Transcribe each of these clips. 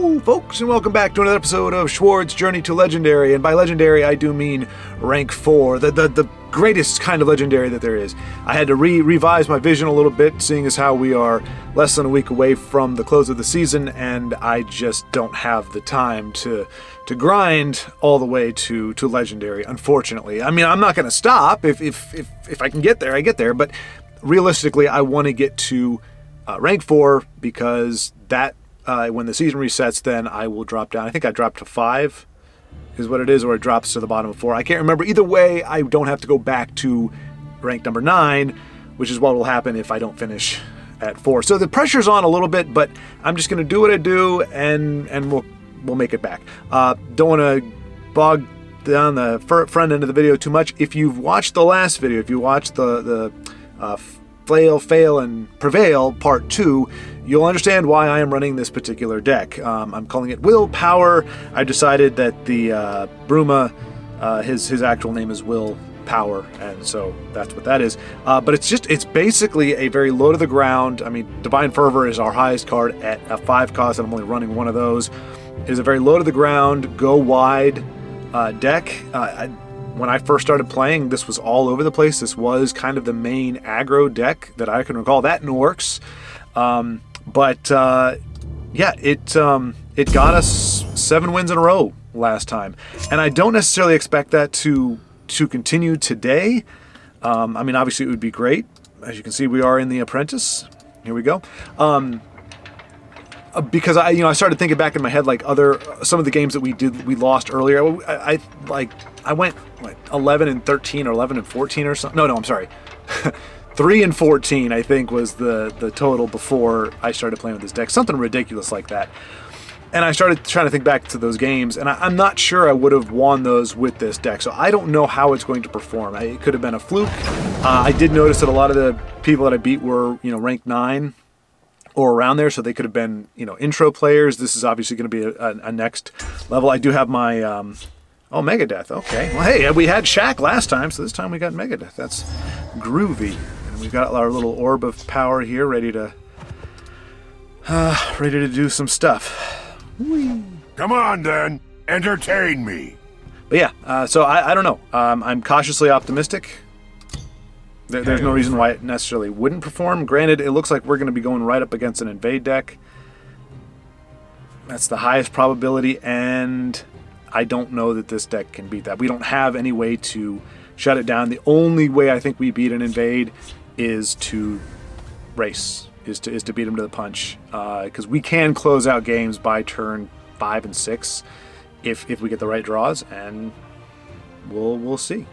Hello, folks, and welcome back to another episode of Schwaaard's Journey to Legendary. And by legendary, I do mean rank 4, the greatest kind of legendary that there is. I had to revise my vision a little bit, seeing as how we are less than a week away from the close of the season, and I just don't have the time to grind all the way to legendary, unfortunately. I mean, I'm not going to stop. If I can get there, I get there. But realistically, I want to get to rank 4 because that when the season resets, then I will drop down. I think I dropped to 5 is what it is, or it drops to the bottom of 4. I can't remember. Either way, I don't have to go back to rank number 9, which is what will happen if I don't finish at 4. So the pressure's on a little bit, but I'm just going to do what I do, and we'll make it back. Don't want to bog down the front end of the video too much. If you've watched the last video, if you watched the Flail, Fail, and Prevail Part 2, you'll understand why I am running this particular deck. I'm calling it Willpower. I decided that the Bruma, his actual name is Willpower, and so that's what that is. But it's basically a very low to the ground. I mean, Divine Fervor is our highest card at a 5 cost, and I'm only running one of those. It is a very low to the ground, go wide deck. When I first started playing, this was all over the place. This was kind of the main aggro deck that I can recall. That in Orcs. Yeah, it got us 7 wins in a row last time. And I don't necessarily expect that to continue today. I mean, obviously it would be great. As you can see, we are in The Apprentice. Here we go. Because I started thinking back in my head, like some of the games that we lost earlier. I went 11-13 or 11-14 or something. No, I'm sorry. 3-14, I think, was the total before I started playing with this deck. Something ridiculous like that. And I started trying to think back to those games, and I'm not sure I would have won those with this deck. So I don't know how it's going to perform. It could have been a fluke. I did notice that a lot of the people that I beat were, ranked 9 or around there, so they could have been, intro players. This is obviously going to be a next level. I do have my Megadeth. Okay. Well, hey, we had Shaq last time, so this time we got Megadeth. That's groovy. And we've got our little orb of power here, ready to do some stuff. Whee. Come on, then. Entertain me. But yeah, so I don't know. I'm cautiously optimistic. There's no reason why it necessarily wouldn't perform. Granted, it looks like we're going to be going right up against an invade deck. That's the highest probability, and I don't know that this deck can beat that. We don't have any way to shut it down. The only way I think we beat an invade is to race, is to beat him to the punch. Because we can close out games by turn 5 and 6 if we get the right draws, and we'll see.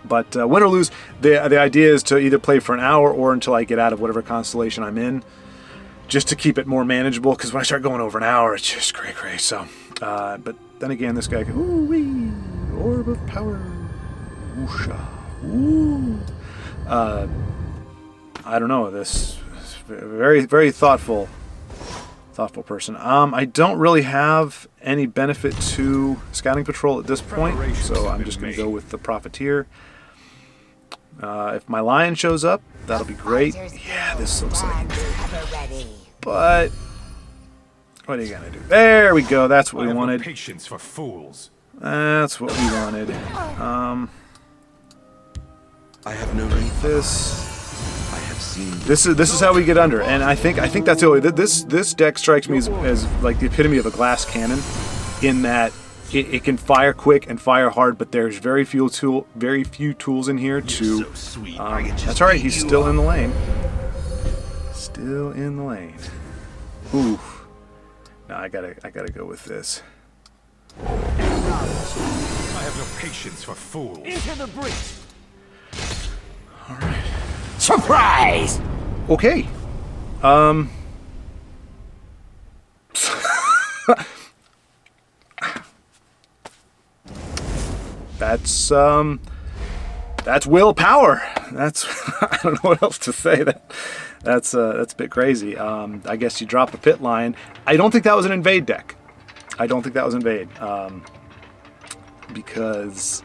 But win or lose, the idea is to either play for an hour or until I get out of whatever constellation I'm in, just to keep it more manageable, because when I start going over an hour, it's just cray. So, but then again, this guy can, ooh-wee, orb of power, whoosha, ooh. I don't know, this very, very thoughtful person. I don't really have any benefit to Scouting Patrol at this point, so I'm just going to go with the Profiteer. If my Lion shows up, that'll be great. Yeah, this looks like it. But what are you going to do? There we go. That's what we wanted. Patience for fools. That's what we wanted. I have no need this. I have seen This is how we get under, and I think that's the only. This deck strikes me as like the epitome of a glass cannon, in that it can fire quick and fire hard, but there's very few tools in here to. That's all right. He's still in the lane. Still in the lane. Ooh. No, I gotta go with this. I have no patience for fools. Into the breach. All right. Surprise! Okay. That's willpower. That's I don't know what else to say. That's a bit crazy. I guess you drop a pit lion. I don't think that was an invade deck. I don't think that was invade. Because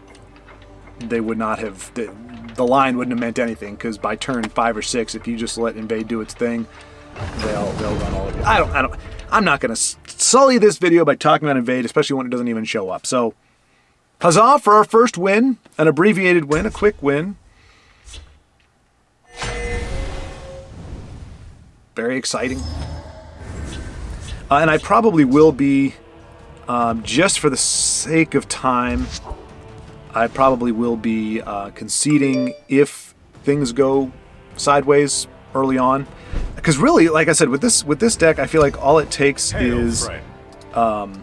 they would not have, the line wouldn't have meant anything, because by turn 5 or 6, if you just let invade do its thing, they'll run all of you. I'm not gonna sully this video by talking about invade, especially when it doesn't even show up. So, huzzah for our first win, an abbreviated win, a quick win. Very exciting. And I probably will be, just for the sake of time, I probably will be conceding if things go sideways early on. Because really, like I said, with this deck, I feel like all it takes is, all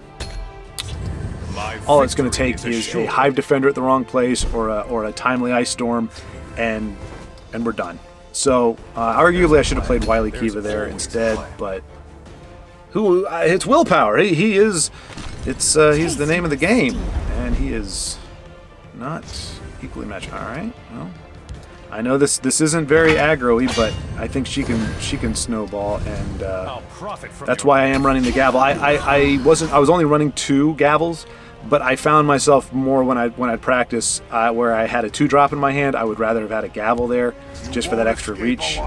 it's going to take is a Hive Defender at the wrong place or a timely Ice Storm, and we're done. So arguably, I should have played Wily Kiva there instead, but it's willpower. He's the name of the game, and he is not equally matched. All right, well. I know this isn't very aggro-y, but I think she can snowball, and that's why I am running the gavel. I was only running 2 gavels, but I found myself more when I'd practice where I had a 2-drop in my hand. I would rather have had a gavel there just for that extra reach.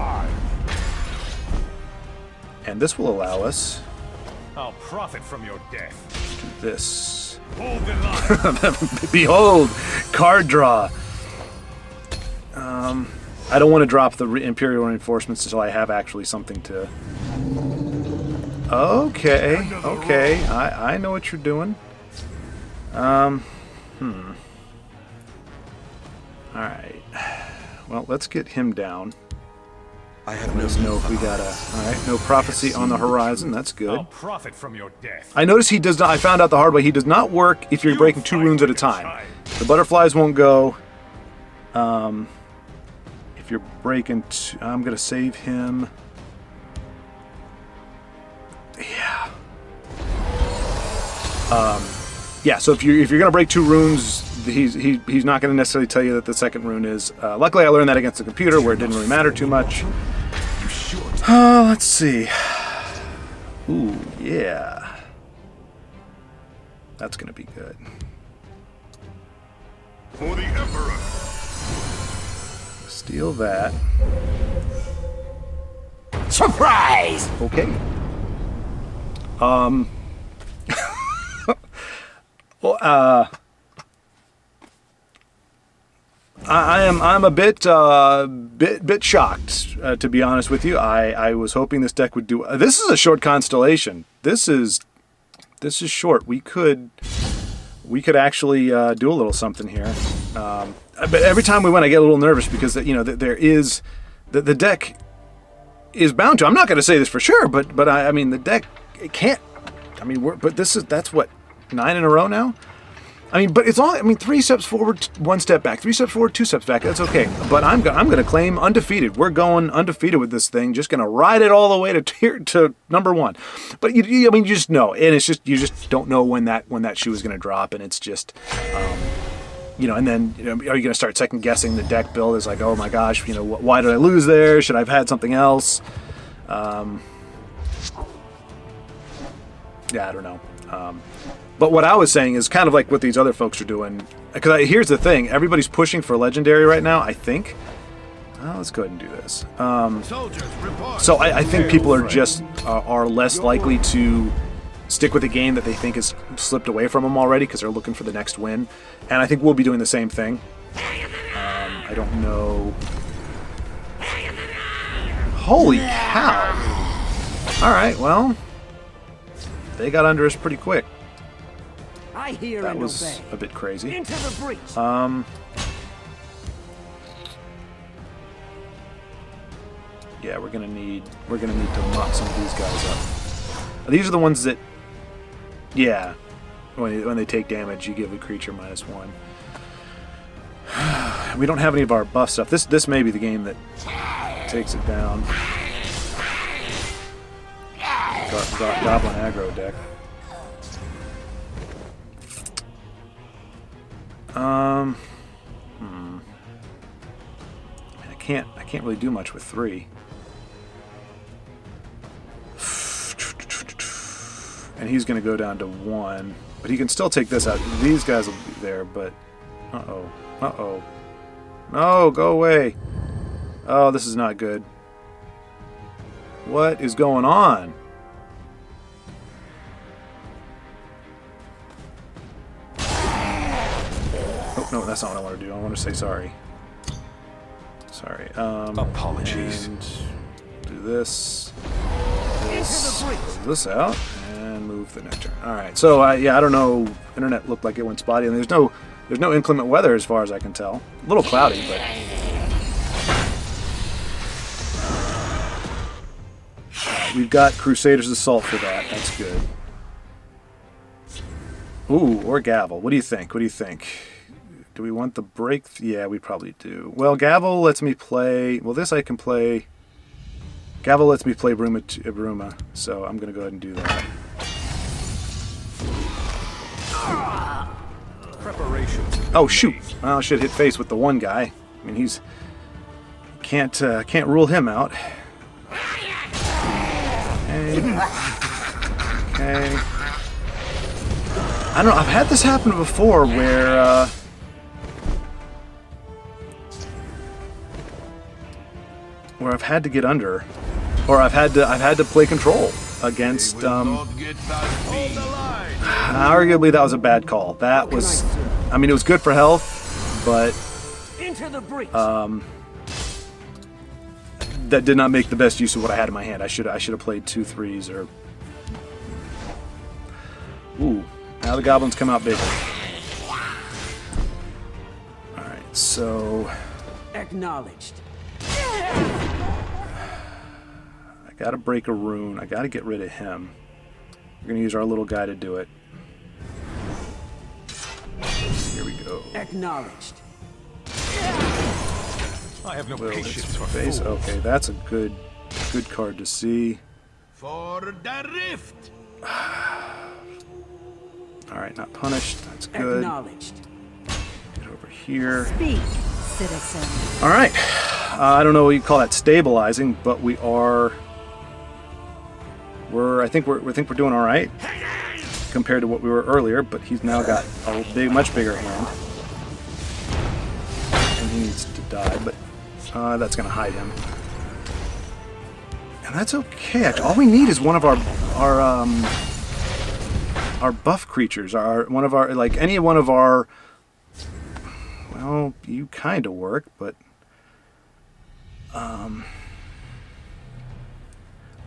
And this will allow us. I'll profit from your death. Do this. Behold, card draw. I don't want to drop the Imperial Reinforcements until I have actually something to... Okay, I know what you're doing. Alright. Well, let's get him down. I have Let us know if we got a... Alright, no prophecy on the horizon. That's good. I'll profit from your death. I noticed he does not... I found out the hard way. He does not work if you're breaking 2 runes at a time. The butterflies won't go. If you're breaking... I'm going to save him. Yeah. Yeah, so if you're going to break 2 runes, he's not going to necessarily tell you that the second rune is... luckily, I learned that against the computer, where it didn't really matter too much. Let's see. Ooh, yeah. That's going to be good. For the Emperor. Steal that. Surprise! Okay. Well, I'm a bit shocked, to be honest with you. I was hoping this deck would do. This is a short constellation. This is short. We could actually do a little something here. But every time we win, I get a little nervous because there is the deck is bound to. I'm not going to say this for sure, but I mean the deck it can't. I mean that's what 9 in a row now. I mean, but it's all. I mean, 3 steps forward, 1 step back. 3 steps forward, 2 steps back. That's okay. But I'm going to claim undefeated. We're going undefeated with this thing. Just going to ride it all the way to number 1. But I mean, you just know, and it's just you just don't know when that shoe is going to drop, and it's just. And then, are you going to start second guessing the deck build? Is like, oh my gosh, why did I lose there? Should I have had something else? Yeah, I don't know. But what I was saying is kind of like what these other folks are doing. Because here's the thing: everybody's pushing for legendary right now. I think. Let's go ahead and do this. So I think people are just are less likely to stick with a game that they think has slipped away from them already because they're looking for the next win. And I think we'll be doing the same thing. I don't know. Holy cow! All right, well, they got under us pretty quick. I hear That and was obey. a bit crazy. Into the breach. Yeah, we're gonna need to mop some of these guys up. These are the ones that, yeah, when they take damage, you give a creature -1. We don't have any of our buff stuff. This may be the game that takes it down. Goblin aggro deck. I can't really do much with 3. And he's going to go down to 1, but he can still take this out. These guys will be there, but uh-oh. No, go away. Oh, this is not good. What is going on? no, that's not what I want to do. I want to say sorry. Sorry. Apologies. And do this. Close this out and move the next turn. All right. So yeah, I don't know. Internet looked like it went spotty, and there's no inclement weather as far as I can tell. A little cloudy, but. We've got Crusader's Assault for that. That's good. Ooh, or Gavel. What do you think? What do you think? Do we want the break? Yeah, we probably do. Well, Gavel lets me play... Well, this I can play... Gavel lets me play Bruma, so I'm going to go ahead and do that. Preparations. Oh, shoot! Well, I should hit face with the one guy. I mean, he's... Can't rule him out. Okay. I don't know, I've had this happen before where I've had to get under, or I've had to play control against arguably that was a bad call. That was, I mean, it was good for health, but that did not make the best use of what I had in my hand. I should have played 2 3s or. Ooh, now the goblins come out bigger. All right, so. Acknowledged. I gotta break a rune. I gotta get rid of him. We're gonna use our little guy to do it. Here we go. Acknowledged. I have no Will his patience for face. fools. Okay, that's a good card to see. For the rift. All right, not punished. That's good. Acknowledged. Get over here. Speak, citizen. All right. I don't know what you call that stabilizing, but we are. I think we're doing all right compared to what we were earlier. But he's now got a much bigger hand, and he needs to die. But that's going to hide him, and that's okay. Actually, all we need is one of our buff creatures. Any one of our. Well, you kind of work, but.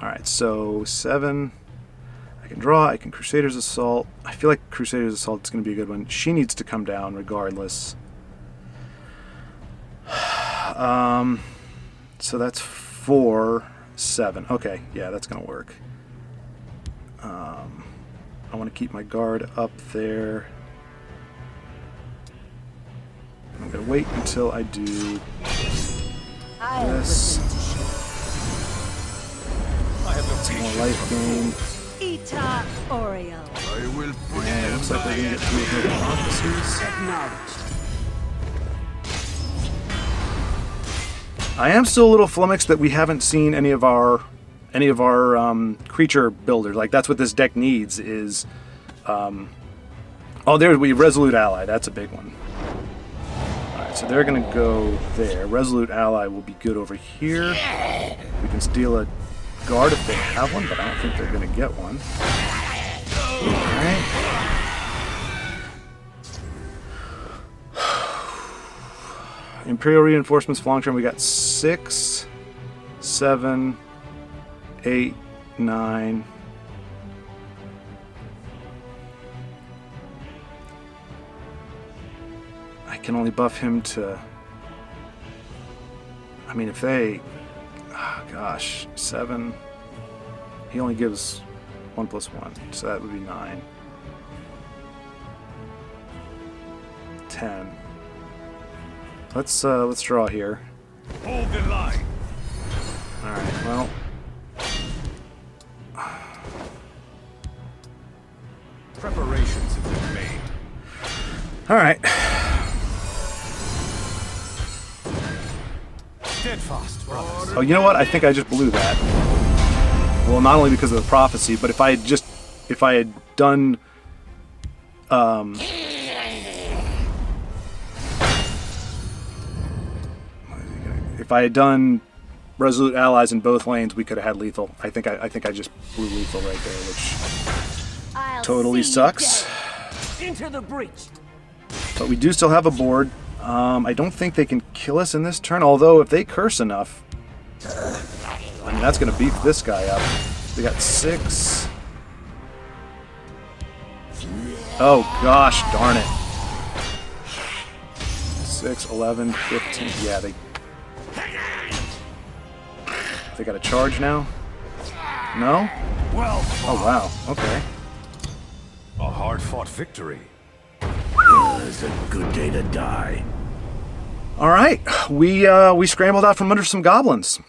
Alright, so 7. I can draw, I can Crusader's Assault. I feel like Crusader's Assault is going to be a good one. She needs to come down regardless. So that's 4, 7. Okay, yeah, that's going to work. I want to keep my guard up there. I'm going to wait until I do this. I have no Some more patience life for gain. Ita Oriel. I will And it looks like we're going to get 2 of the prophecies. Acknowledged. I am still a little flummoxed that we haven't seen any of our creature builders. Like, that's what this deck needs is... we Resolute Ally. That's a big one. Alright, so they're going to go there. Resolute Ally will be good over here. We can steal a guard if they have one, but I don't think they're going to get one. Alright. Imperial Reinforcements for long term, we got 6, 7, 8, 9. I can only buff him to... I mean, if they... Oh, gosh, 7... He only gives 1+1, so that would be 9. 10. Let's draw here. hold the line. All right. Well. Preparations have been made. All right. Steadfast, brothers. Oh, you know what? I think I just blew that. Well, not only because of the prophecy, but if I had done, if I had done Resolute Allies in both lanes, we could have had lethal. I think I just blew lethal right there, which I'll totally see you sucks. Into the breach. But we do still have a board. I don't think they can kill us in this turn, although if they curse enough, I mean, that's going to beef this guy up. They got 6. Oh, gosh, darn it. 6, 11, 15. Yeah, they got a charge now? No? Well, Oh, wow. Okay. a hard-fought victory. It's a good day to die. All right. We scrambled out from under some goblins.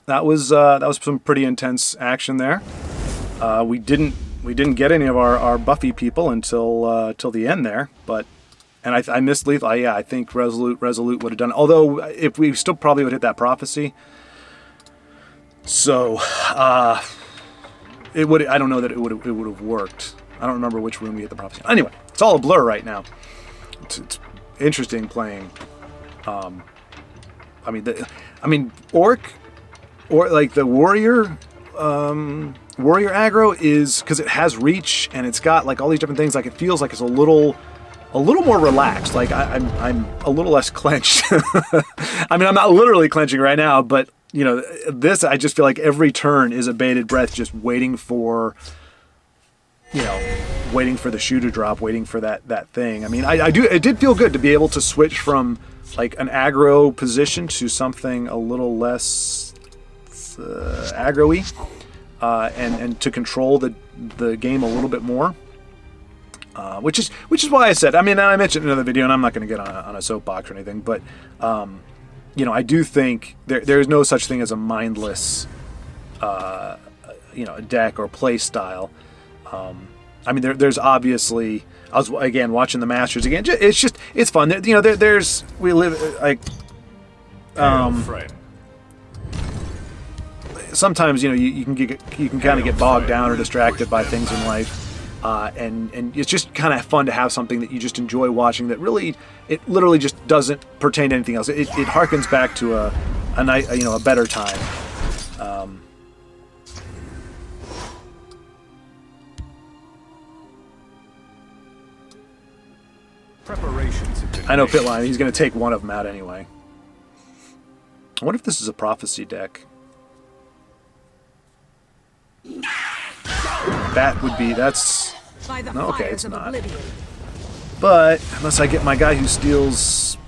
That was some pretty intense action there. We didn't get any of our Buffy people until the end there, but I missed Lethal. Yeah, I think Resolute would have done it. Although if we still probably would hit that prophecy. So it would. I don't know that it would have worked. I don't remember which room we hit the prophecy. Anyway, it's all a blur right now. It's interesting playing. I mean, Orc, or like the warrior aggro is, because it has reach and it's got like all these different things. Like it feels like it's a little more relaxed. Like I'm a little less clenched. I mean, I'm not literally clenching right now, but you know, this, I just feel like every turn is a bated breath, just waiting for, you know, waiting for the shoe to drop, waiting for that thing. I mean, it did feel good to be able to switch from like an aggro position to something a little less aggro-y, and to control the game a little bit more. Which is why I said, I mean, I mentioned in another video, and I'm not going to get on a soapbox or anything, but you know, I do think there is no such thing as a mindless, you know, deck or play style. I mean, there's obviously, I was again watching the Masters again. It's fun. You know, we live like, Friend. sometimes, you know, you can kind of get bogged down or distracted by things in life. And it's just kind of fun to have something that you just enjoy watching that really, it literally just doesn't pertain to anything else. It harkens back to a night, you know, a better time. Preparations have been I know made. Pitline, he's going to take one of them out anyway. I wonder if this is a prophecy deck. That would be, that's, By the no, okay, fires it's of not. oblivion. But unless I get my guy who steals,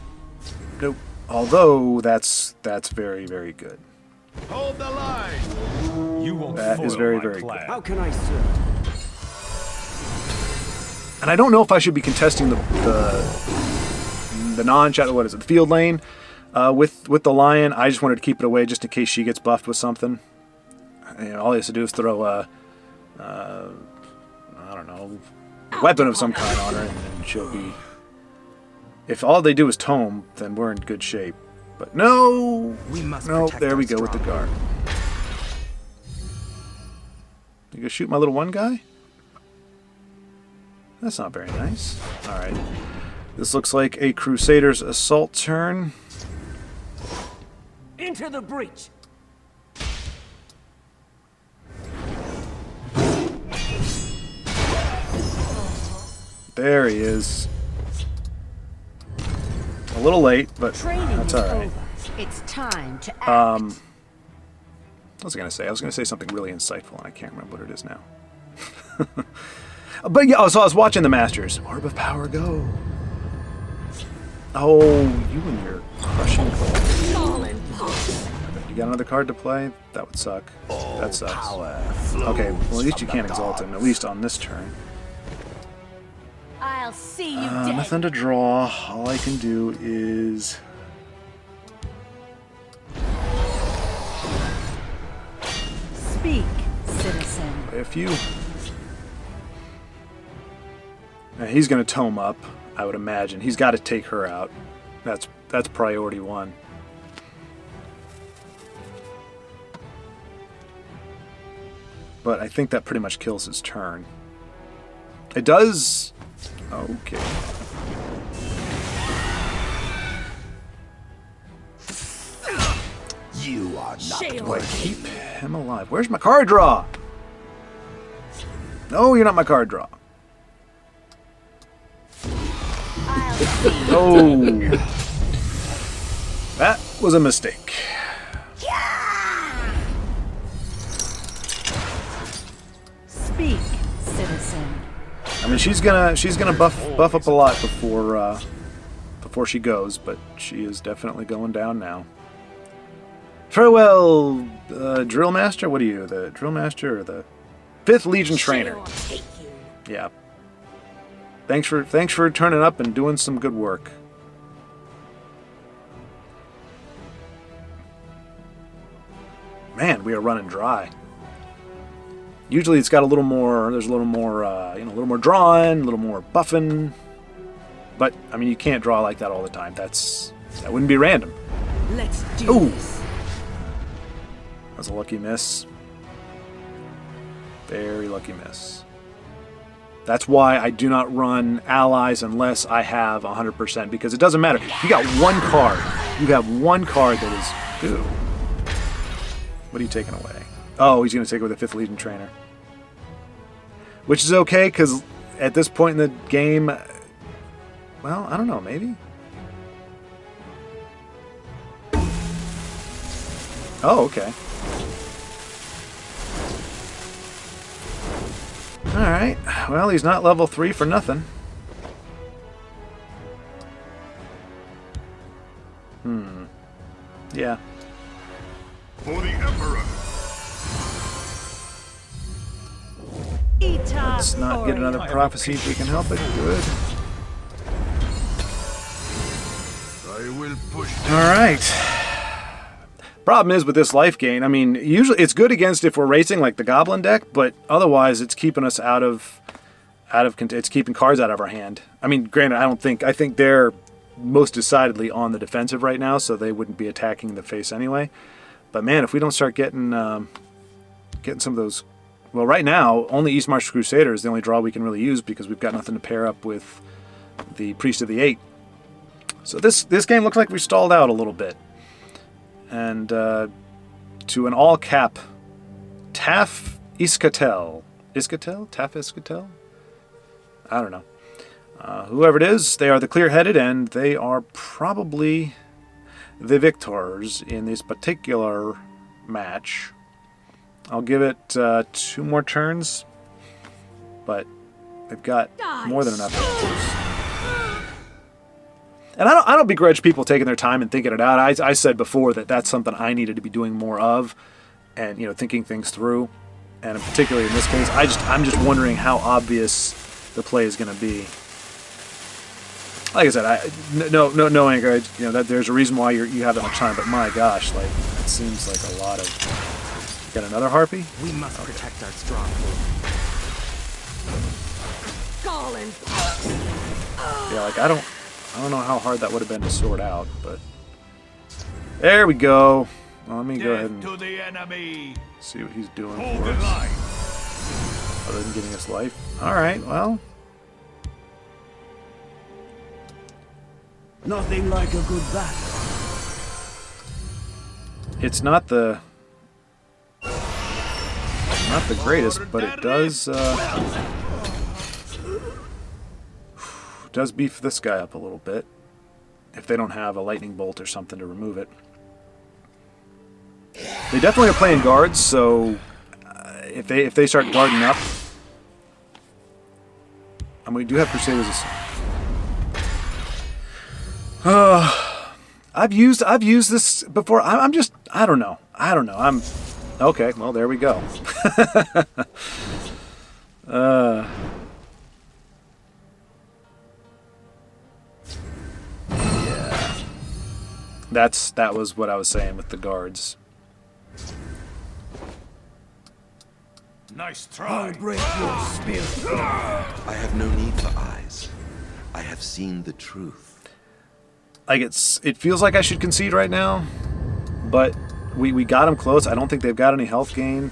nope. Although that's very, very good. Hold the line. You won't That is foil very, my very plan. How can I serve? And I don't know if I should be contesting the non-chat, what is it, the field lane, with the Lion. I just wanted to keep it away just in case she gets buffed with something. You know, all he has to do is throw a, I don't know, weapon of some kind on her, and she'll be. If all they do is tome, then we're in good shape. But no, there we go with the guard. You gonna shoot my little one guy? That's not very nice. All right, this looks like a Crusader's assault turn. Into the breach. There he is. A little late, but Training that's is all right. over. It's time to act. What was I gonna say? I was gonna say something really insightful, and I can't remember what it is now. But yeah, so I was watching the Masters. Orb of Power, go! Oh, you and your crushing cold. You got another card to play? That would suck. That sucks. Okay, well at least you can't exalt him, at least on this turn. I'll see you dead. Nothing to draw. All I can do is... Speak, citizen. play a few. Now, he's going to tome up, I would imagine. He's got to take her out. That's priority one. But I think that pretty much kills his turn. It does... Okay. You are not Do I keep him alive? Where's my card draw? No, you're not my card draw. Oh, that was a mistake. Speak, citizen. I mean, she's gonna buff up a lot before she goes, but she is definitely going down now. Farewell, drill master. What are you, the drill master or the 5th Legion trainer? Yeah. Thanks for turning up and doing some good work. Man, we are running dry. Usually it's got a little more. There's a little more, a little more drawing, a little more buffing. But I mean, you can't draw like that all the time. That wouldn't be random. Let's do this. That was a lucky miss. Very lucky miss. That's why I do not run allies unless I have 100%, because it doesn't matter. You got one card. You have one card that is. Ooh. What are you taking away? Oh, he's going to take away the 5th Legion trainer. Which is okay, because at this point in the game, well, I don't know, maybe? Oh, okay. Alright, well, he's not level 3 for nothing. Yeah. For the Emperor. Let's not get another prophecy if we can help it. Good. I will push. Alright. Problem is with this life gain, I mean, usually it's good against if we're racing like the goblin deck, but otherwise it's keeping us it's keeping cards out of our hand. I mean, granted, I think they're most decidedly on the defensive right now, so they wouldn't be attacking the face anyway. But man, if we don't start getting some of those, well, right now only East March Crusader is the only draw we can really use because we've got nothing to pair up with the Priest of the Eight. So this game looks like we stalled out a little bit. And to an all-cap Taf Iskatel. Iskatel? Taf Iskatel? I don't know. Whoever it is, they are the clear-headed, and they are probably the victors in this particular match. I'll give it 2 more turns, but they've got more than enough answers. And I don't begrudge people taking their time and thinking it out. I said before that that's something I needed to be doing more of, and thinking things through. And particularly in this case, I'm just wondering how obvious the play is going to be. Like I said, no anger. That there's a reason why you have that much time. But my gosh, like it seems like a lot of. Got another harpy? We must protect our stronghold. Yeah, like I don't know how hard that would have been to sort out, but there we go. Well, let me go ahead and to the enemy. see what he's doing Hold for the us. line. Other than giving us life. All right, well. Nothing like a good battle. It's not the greatest, but it does beef this guy up a little bit. If they don't have a lightning bolt or something to remove it. They definitely are playing guards, so if they start guarding up, and we do have Crusaders. I've used this before. I don't know. I'm okay. Well, there we go. Yeah. That was what I was saying with the guards. Nice try. Break your spirit. I have no need for eyes. I have seen the truth. Like it feels like I should concede right now, but we got them close. I don't think they've got any health gain.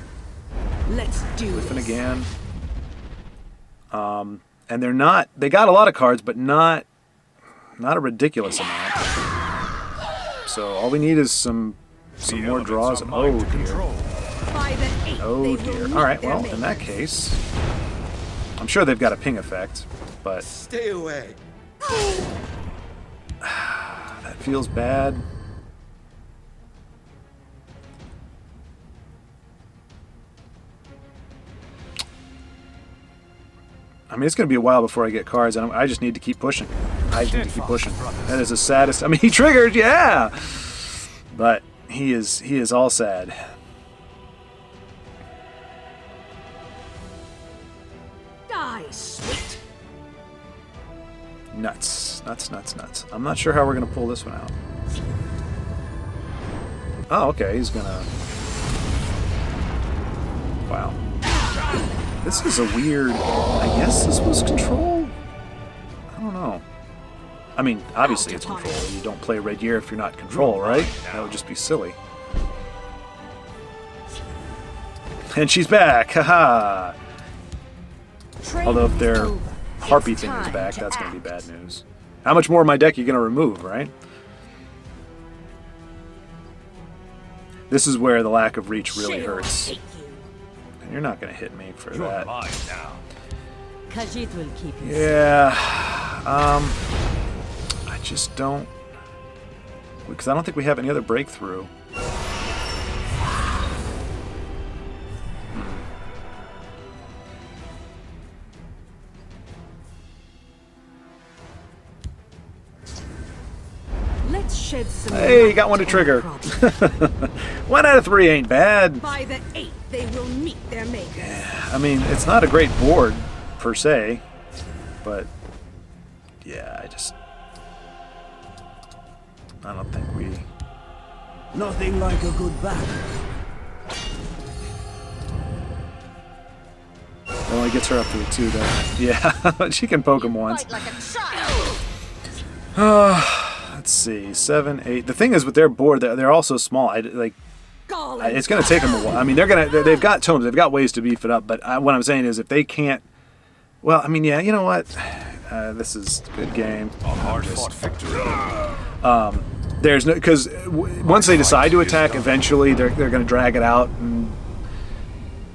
Let's do Whiffing this. again. And they got a lot of cards, but not a ridiculous amount. So all we need is some more draws. Oh dear. Oh dear. All right. Well, in that case, I'm sure they've got a ping effect, but Stay away. That feels bad. I mean, it's going to be a while before I get cards, and I just need to keep pushing. I need to keep pushing. That is the saddest. I mean, he triggered, yeah, but he is all sad. Die, sweet. Nuts, nuts, nuts, nuts. I'm not sure how we're going to pull this one out. Oh, okay, he's going to... Wow. This is a weird... I guess this was control? I don't know. I mean, obviously it's control. You don't play Red Year if you're not control, right? That would just be silly. And she's back! Haha! Although if their harpy thing is back, that's going to be bad news. How much more of my deck are you going to remove, right? This is where the lack of reach really hurts. And you're not going to hit me for that. Khajiit will keep you. Yeah. I just don't... Because I don't think we have any other breakthrough. Let's shed some Hey, got one to light trigger. on the problem. 1 out of 3 ain't bad. By the 8th, they will meet their maker. I mean, it's not a great board, per se. But, yeah, I don't think we... Nothing like a good battle. It only gets her up to a 2, though. Yeah, she can poke him once. Fight like a child. Let's see, 7, 8. The thing is, with their board, they're also small. It's going to take them a while. I mean, they've got tomes, they've got ways to beef it up. But what I'm saying is, if they can't, well, I mean, yeah, you know what? This is a good game. A hard-fought victory. There's no, because once they decide to attack, eventually they're going to drag it out and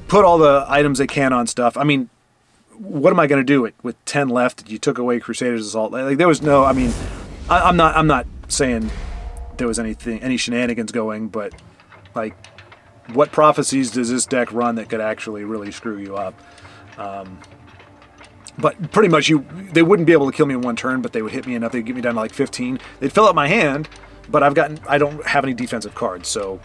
put all the items they can on stuff. I mean, what am I going to do with 10 left? You took away Crusaders Assault. Like there was no. I mean, I'm not saying there was any shenanigans going, but like, what prophecies does this deck run that could actually really screw you up? But pretty much they wouldn't be able to kill me in one turn, but they would hit me enough. They'd get me down to like 15. They'd fill up my hand, but I don't have any defensive cards, so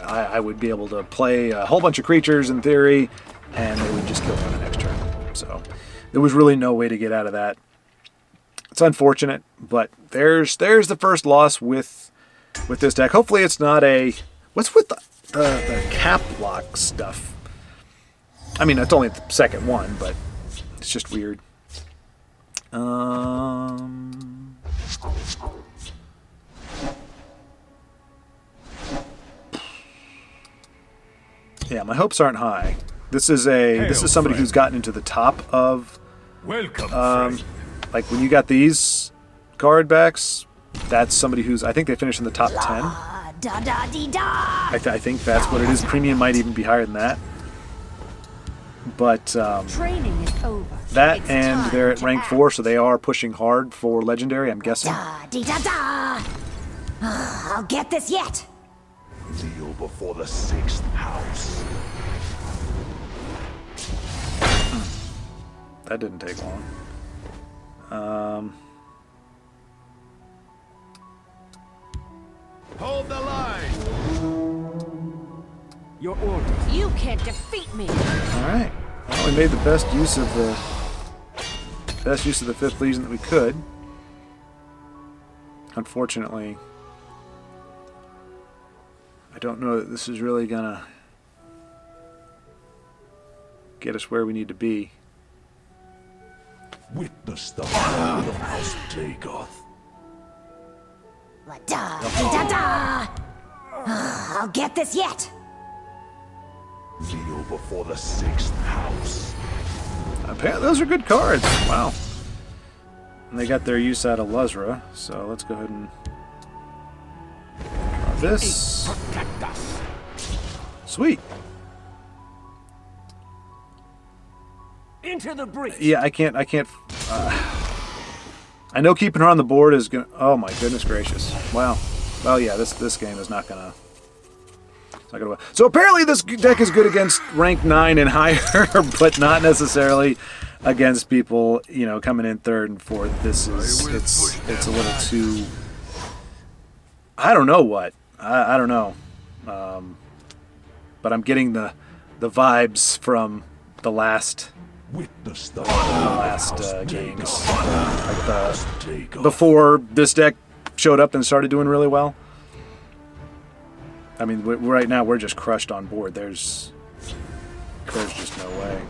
I would be able to play a whole bunch of creatures in theory, and they would just kill me on the next turn. So there was really no way to get out of that. It's unfortunate, but there's the first loss with this deck. Hopefully it's not a... What's with the cap lock stuff? I mean, it's only the second one, but it's just weird. Yeah, my hopes aren't high. This is somebody who's gotten into the top of... Welcome, friend. Like, when you got these card backs, that's somebody who's... I think they finished in the top 10. I think that's what it is. Premium might even be higher than that. But Training is over. that It's and time they're at to rank act. 4, so they are pushing hard for Legendary, I'm guessing. I'll get this yet. Kneel before the 6th house. That didn't take long. Hold the line. Your orders. You can't defeat me. Alright. Well, we made the best use of the 5th Legion that we could. Unfortunately, I don't know that this is really gonna get us where we need to be. Witness the fall of House Dagoth. I'll get this yet. Kneel before the 6th house. Apparently, those are good cards. Wow. And they got their use out of Luzra, so let's go ahead and draw this. Protect us. Sweet. Into the breach. Yeah, I can't. I know keeping her on the board is gonna. Oh my goodness gracious! Wow. Well, yeah, this game is not gonna. It's not gonna. So apparently this deck is good against rank 9 and higher, but not necessarily against people, you know, coming in 3rd and 4th. This is it's a little too. I don't know what. I don't know. But I'm getting the vibes from the last Witness the games, like before this deck showed up and started doing really well. I mean, right now we're just crushed on board. There's just no way.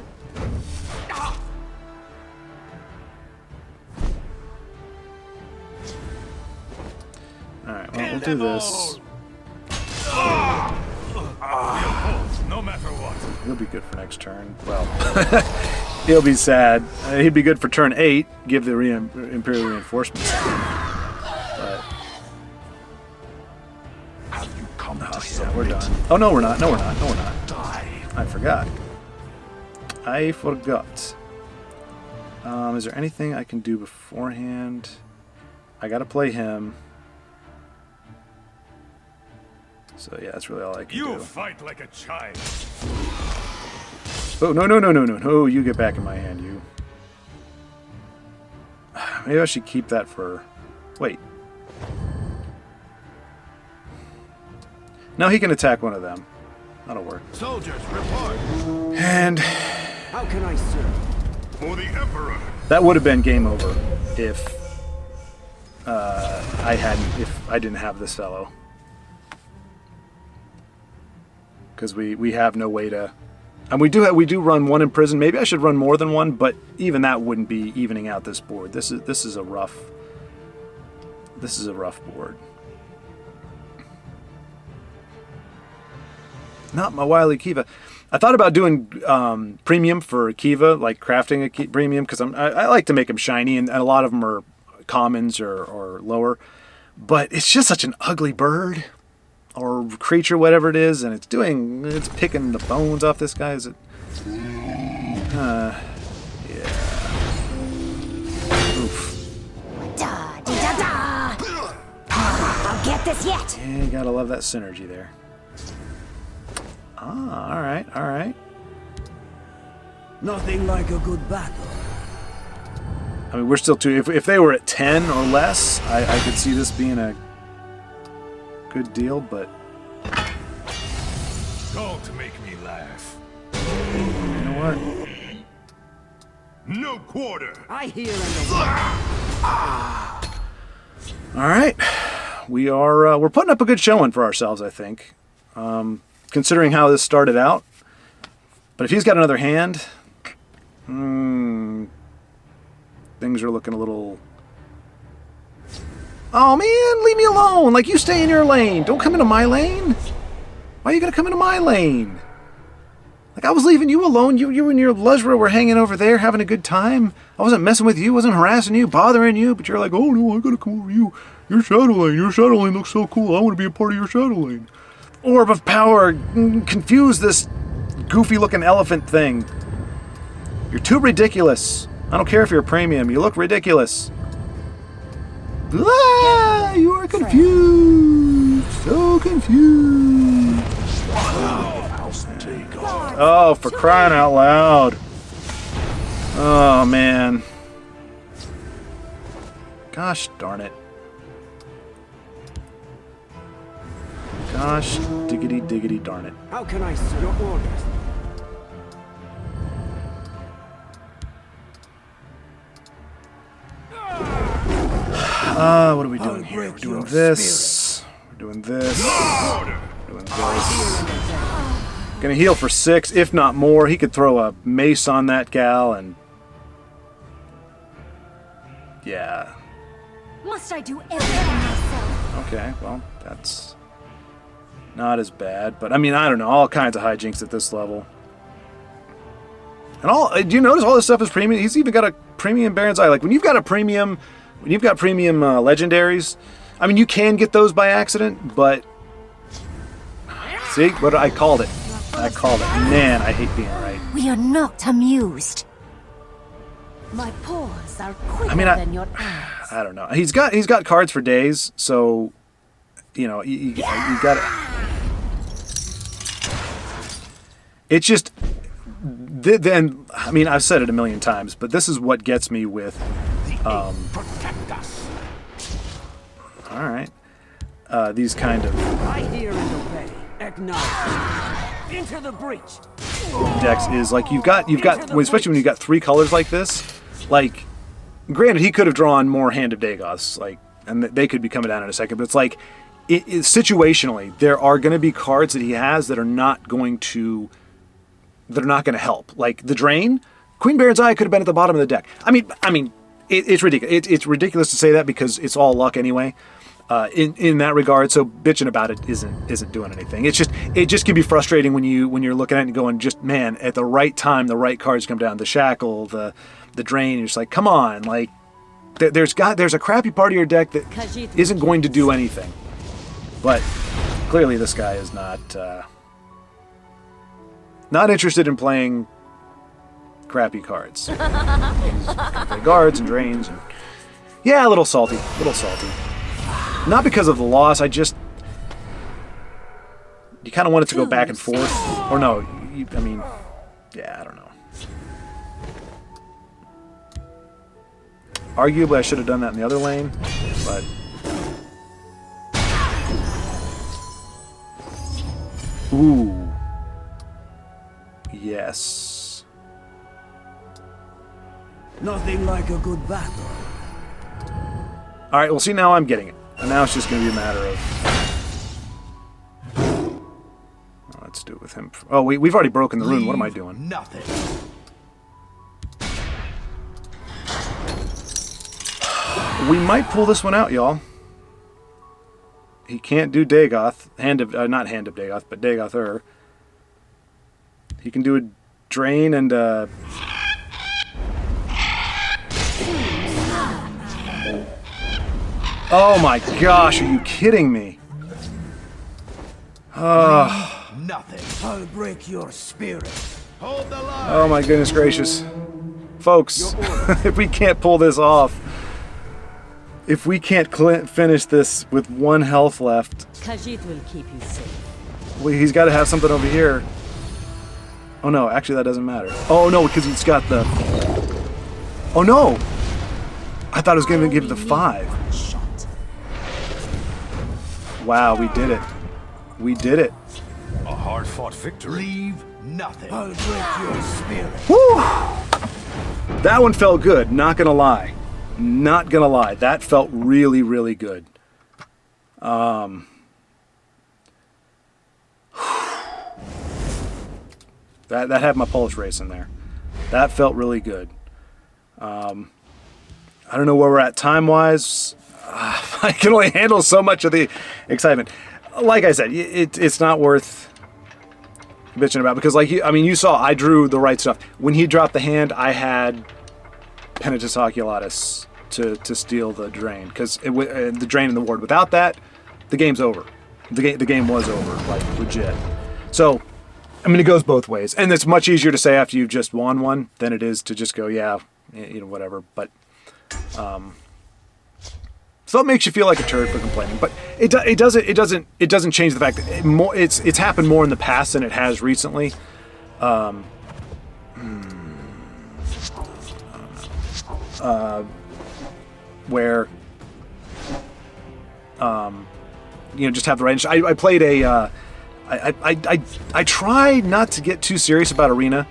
All right, well, we'll do this. No matter what. He'll be good for next turn. Well, he'll be sad. He'd be good for turn 8. Give the Imperial reinforcements. But Have you come to yeah, submit? we're done. Oh no, we're not. No, we're not. No, we're not. Die. I forgot. Is there anything I can do beforehand? I gotta play him. So yeah, that's really all I can do. You fight like a child. Oh, no, you get back in my hand, you. Maybe I should keep that for... Wait. No, he can attack one of them. That'll work. Soldiers, report. And... How can I serve? For the Emperor. that would have been game over if I didn't have this fellow. Because we have no way to... And we do run one in prison. Maybe I should run more than one, but even that wouldn't be evening out this board. This is a rough board. Not my wily Kiva. I thought about doing premium for Kiva, like crafting a premium, because I like to make them shiny, and a lot of them are commons or lower. But it's just such an ugly bird or creature, whatever it is, and it's picking the bones off this guy. Is it? Yeah. Oof. Da dee da da. I'll get this yet. Yeah, you gotta love that synergy there. Ah, all right. Nothing like a good battle. I mean, we're still two. If they were at 10 or less, I could see this being a good deal, but Don't make me laugh. you know what? No quarter. I hear and All right, we're putting up a good showing for ourselves, I think, considering how this started out. But if he's got another hand, things are looking a little... Oh man, leave me alone! Like, you stay in your lane. Don't come into my lane. Why are you gonna come into my lane? Like, I was leaving you alone. You and your Luzra were hanging over there having a good time. I wasn't messing with you, wasn't harassing you, bothering you, but you're like, oh no, I gotta come over you. Your shadow lane looks so cool. I want to be a part of your shadow lane. Orb of power, confuse this goofy looking elephant thing. You're too ridiculous. I don't care if you're a premium, you look ridiculous. Ah, you are confused. So confused. Oh, for crying out loud. Oh, man. Gosh darn it. Gosh diggity darn it. how can I serve your orders? What are we doing here? We're doing this. We're doing this. We're doing this. Gonna heal for 6, if not more. He could throw a mace on that gal and... Yeah. Must I do everything myself? Okay, well, that's not as bad. But, I mean, I don't know. All kinds of hijinks at this level. And do you notice all this stuff is premium? He's even got a premium Baron's Eye. Like, when you've got premium legendaries, I mean, you can get those by accident, but... See? I called it. Man, I hate being right. We are not amused. My paws are quicker I mean, than your eyes. I don't know. He's got cards for days, so you know you got to. It's just then. I mean, I've said it a million times, but this is what gets me with. Protect us. All right, these kind of I hear and obey. Acknowledge. Into the breach. decks is like you've got especially when you've got 3 colors like this. Like, granted, he could have drawn more Hand of Dagoths, like, and they could be coming down in a second. But it's like, situationally, there are going to be cards that he has that are not going to help. Like the Drain, Queen Baron's Eye could have been at the bottom of the deck. I mean, it's ridiculous. It's ridiculous to say that because it's all luck anyway. In that regard, so bitching about it isn't doing anything. It just can be frustrating when you're looking at it and going, just man, at the right time, the right cards come down. The Shackle, the Drain. You're just like, come on, like there's a crappy part of your deck that isn't going to do anything. But clearly, this guy is not interested in playing crappy cards. He's gonna play guards and drains. And, yeah, a little salty. Not because of the loss, you kind of want it to go back and forth. Or no, I mean, yeah, I don't know. Arguably, I should have done that in the other lane, but... Ooh. Yes. Nothing like a good battle. Alright, well, see, now I'm getting it. And now it's just going to be a matter of... Let's do it with him. Oh, we've already broken the rune. What am I doing? Nothing. We might pull this one out, y'all. He can't do Dagoth. Not Hand of Dagoth, but Dagoth-er. He can do a Drain and Oh my gosh, are you kidding me? Nothing. I'll break your spirit. Hold the line. Oh my goodness gracious. Folks, if we can't pull this off, if we can't finish this with 1 health left, Khajiit will keep you safe. he's got to have something over here. Oh no, actually that doesn't matter. Oh no, because he's got the... Oh no! I thought I was going to give the 5. Wow, we did it. We did it. A hard-fought victory. Leave nothing. I'll break your spirit. Woo! That one felt good, not gonna lie. Not gonna lie. That felt really, really good. That had my pulse racing there. That felt really good. I don't know where we're at time-wise. I can only handle so much of the excitement. Like I said, it's not worth bitching about because, like, you saw I drew the right stuff. When he dropped the hand, I had Penitus Oculatus to steal the Drain because the Drain and the Ward. Without that, the game's over. The game was over, like legit. So, I mean, it goes both ways, and it's much easier to say after you've just won one than it is to just go, yeah, whatever. But. So it makes you feel like a turd for complaining, but it doesn't change the fact that it's happened more in the past than it has recently. Where just have the right. I played a. I try not to get too serious about Arena.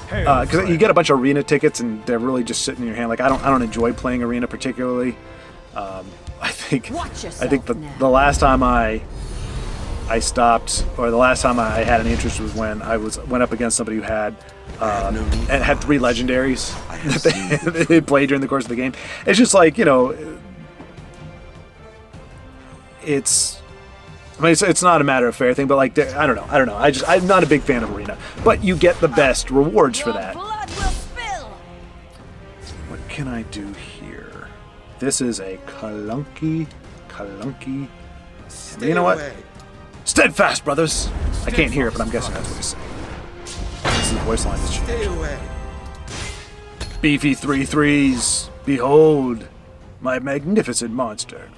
Because you get a bunch of Arena tickets and they're really just sitting in your hand. Like I don't enjoy playing Arena particularly. I think the last time I stopped, or the last time I had any interest was when I went up against somebody who had and had 3 legendaries that they played during the course of the game. It's just like it's not a matter of fair thing, but like I don't know. I'm not a big fan of Arena, but you get the best rewards for that. Blood will spill. What can I do here? This is a clunky. You know what? Steadfast, brothers. I can't hear it, but I'm guessing that's what he's saying. This is the voice line that's changed. beefy 3/3s. Behold, my magnificent monster.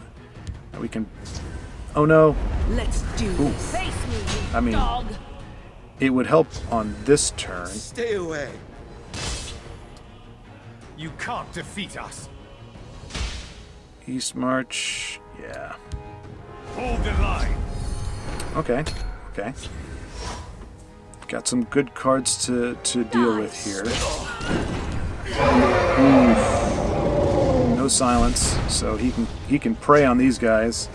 We can... Oh no. Let's do this. Face me, you I mean, dog. it would help on this turn. Stay away. You can't defeat us. East March, yeah. Hold the line. Okay, okay. Got some good cards to deal with here. Oof. No silence, so he can prey on these guys.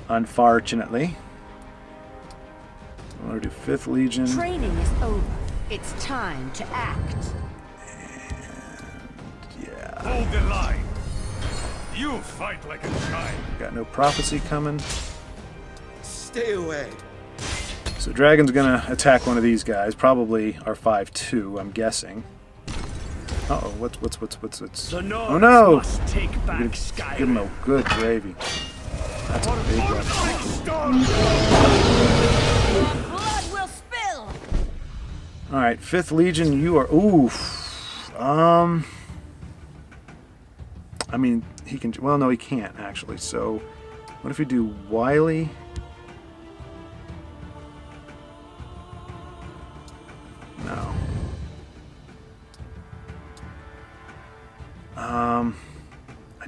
Unfortunately. I want to do 5th Legion. Training is over. It's time to act. Yeah. Hold the line. You fight like a child. Got no prophecy coming. Stay away. So Dragon's gonna attack one of these guys, probably our 5/2, I'm guessing. Uh-oh, what's The oh Nords no! must take back Give him Skyrim. a good gravy. That's a big one. Blood will spill. Alright, 5th Legion, you are... Oof. I mean, he can... Well, no, he can't, actually. So, what if we do Wily? No. I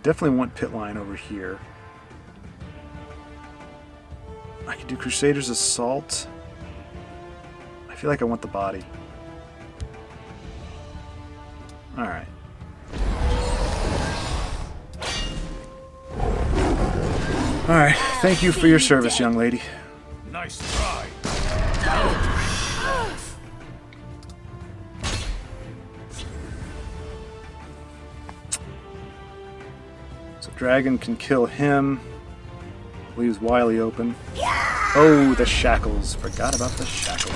definitely want Pit Line over here. I could do Crusader's Assault. I feel like I want the body. Alright. Alright, thank you for your service, young lady. Nice try. So Dragon can kill him. Leaves Wily open. Oh, the shackles. Forgot about the shackles.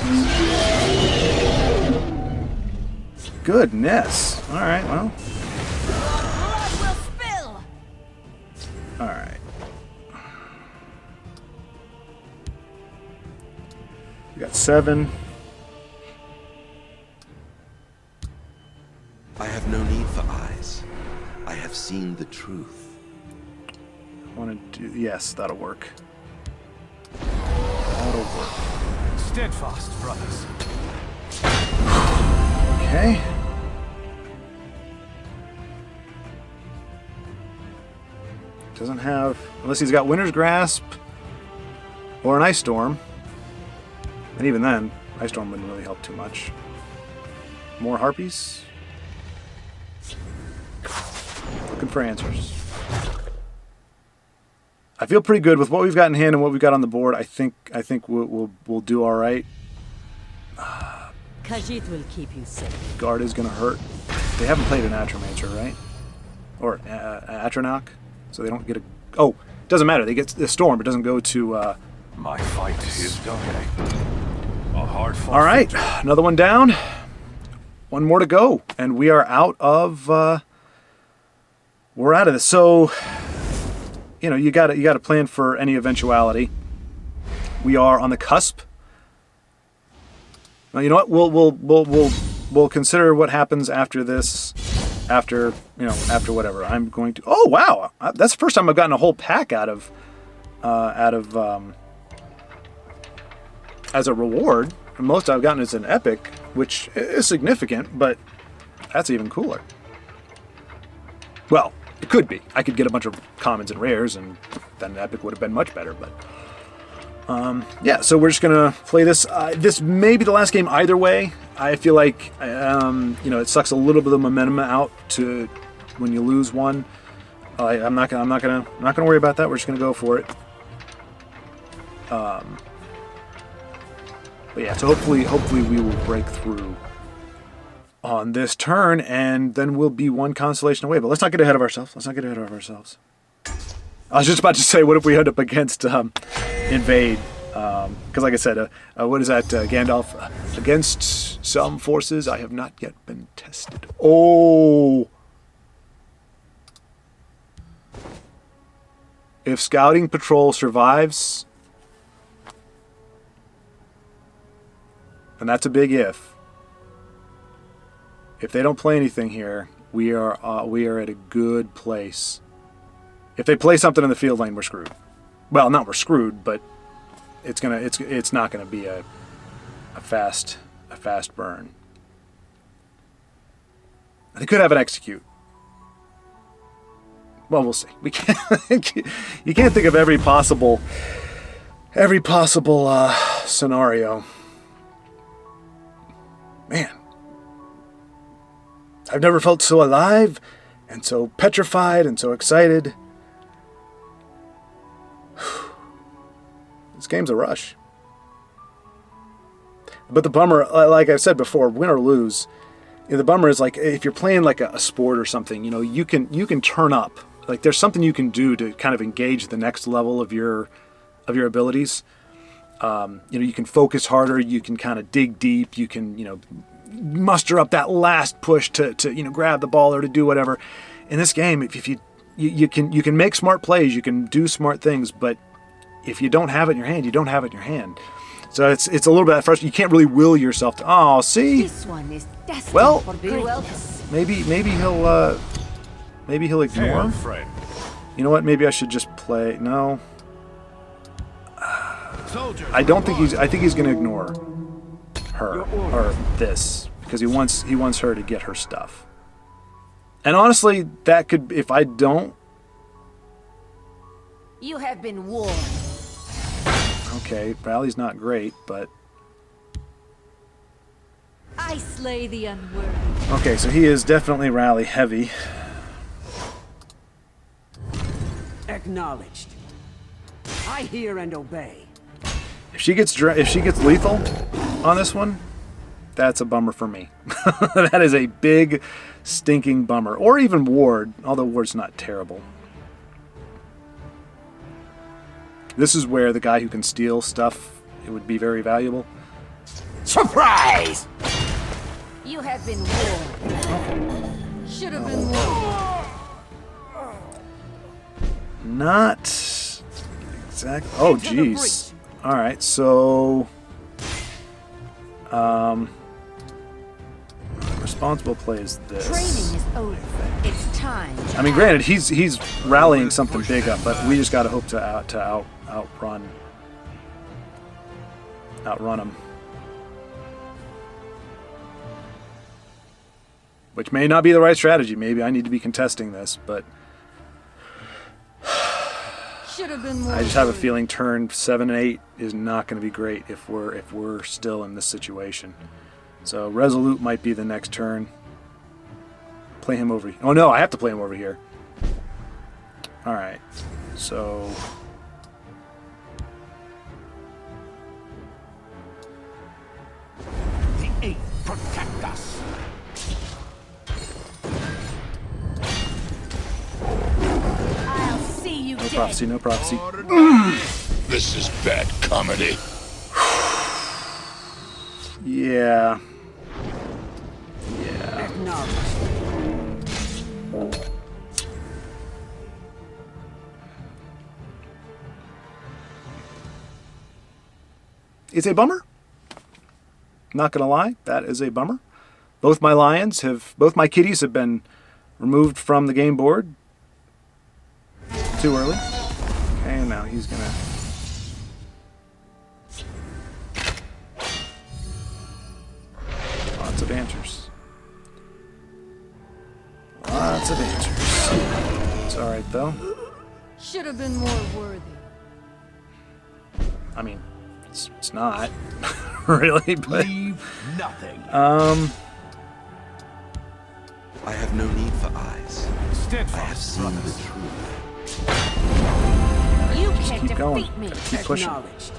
Goodness. Alright, well. Blood will spill. Alright. We got 7. I have no need for eyes. I have seen the truth. I want to do... Yes, that'll work. That'll work. Steadfast, brothers. Okay. Doesn't have... Unless he's got Winter's Grasp or an Ice Storm. And even then, Ice Storm wouldn't really help too much. More Harpies? Looking for answers. I feel pretty good with what we've got in hand and what we've got on the board. I think we'll do all right. Khajiit will keep you safe. Guard is going to hurt. They haven't played an Atromancer, right? Or Atronach, so they don't get a... Oh, doesn't matter. They get the Storm. It doesn't go to... My fight is done. A hard-fought All right, victory. another one down. One more to go, and we are out of... we're out of this. So, you know, you got to plan for any eventuality. We are on the cusp. Well, you know what? We'll consider what happens after this. After whatever. I'm going to... Oh wow, that's the first time I've gotten a whole pack out of as a reward. Most I've gotten is an epic, which is significant, but that's even cooler. Well, it could be. I could get a bunch of commons and rares, and then an epic would have been much better. But yeah, so we're just gonna play this. This may be the last game either way. I feel like you know, it sucks a little bit of momentum out to when you lose one. I'm not gonna worry about that. We're just gonna go for it. But yeah, so hopefully we will break through on this turn, and then we'll be one constellation away. But let's not get ahead of ourselves. I was just about to say, what if we end up against Invade? Because like I said, what is that, Gandalf? Against some forces I have not yet been tested. Oh! If Scouting Patrol survives, and that's a big if, If they don't play anything here, we are at a good place. If they play something in the field lane, we're screwed. Well, not we're screwed, but it's not gonna be a fast burn. They could have an execute. Well, we'll see. We can't. You can't think of every possible scenario. Man, I've never felt so alive, and so petrified, and so excited. This game's a rush. But the bummer, like I've said before, win or lose, the bummer is like if you're playing like a sport or something, you can turn up. Like there's something you can do to kind of engage the next level of your abilities. You can focus harder. You can kind of dig deep. You can muster up that last push to grab the ball or to do whatever. In this game, if you can make smart plays, you can do smart things, but if you don't have it in your hand, you don't have it in your hand. So it's a little bit frustrating. You can't really will yourself to. Oh, see. This one is destined Well, for greatness. maybe he'll ignore. friend. You know what? Maybe I should just play. No, Soldiers, I don't think I think he's going to ignore her or this because he wants her to get her stuff. And honestly, that could, if I don't. You have been warned. Okay, rally's not great, but I slay the unworthy. okay. So he is definitely rally heavy. Acknowledged. I hear and obey. If she gets lethal on this one, that's a bummer for me. That is a big, stinking bummer. Or even Ward, although Ward's not terrible. This is where the guy who can steal stuff, it would be very valuable. Surprise! You have been warned. Should have been warned. Not exactly. Oh, jeez. All right, so responsible play is this. Training is over. It's time. I mean, granted, he's rallying something big up, but we just got to hope to outrun him. Which may not be the right strategy. Maybe I need to be contesting this, but Should have been more. I just have a feeling turn 7 and 8 is not going to be great if we're still in this situation. So Resolute might be the next turn. Play him over. Oh no, I have to play him over here. All right, so. The eight protect us. I'll see you No dead. prophecy, no prophecy. This is bad comedy. Yeah. Acknowledged. It's a bummer. Not gonna lie, that is a bummer. Both my kitties have been removed from the game board too early. Okay, and now he's gonna. Lots of answers. Lots of answers. It's all right though. Should have been more worthy. I mean, it's not really, but Leave nothing. I have no need for eyes. I have Steadfast, seen the brothers. truth. You just can't keep going. defeat me. Keep pushing. Acknowledged.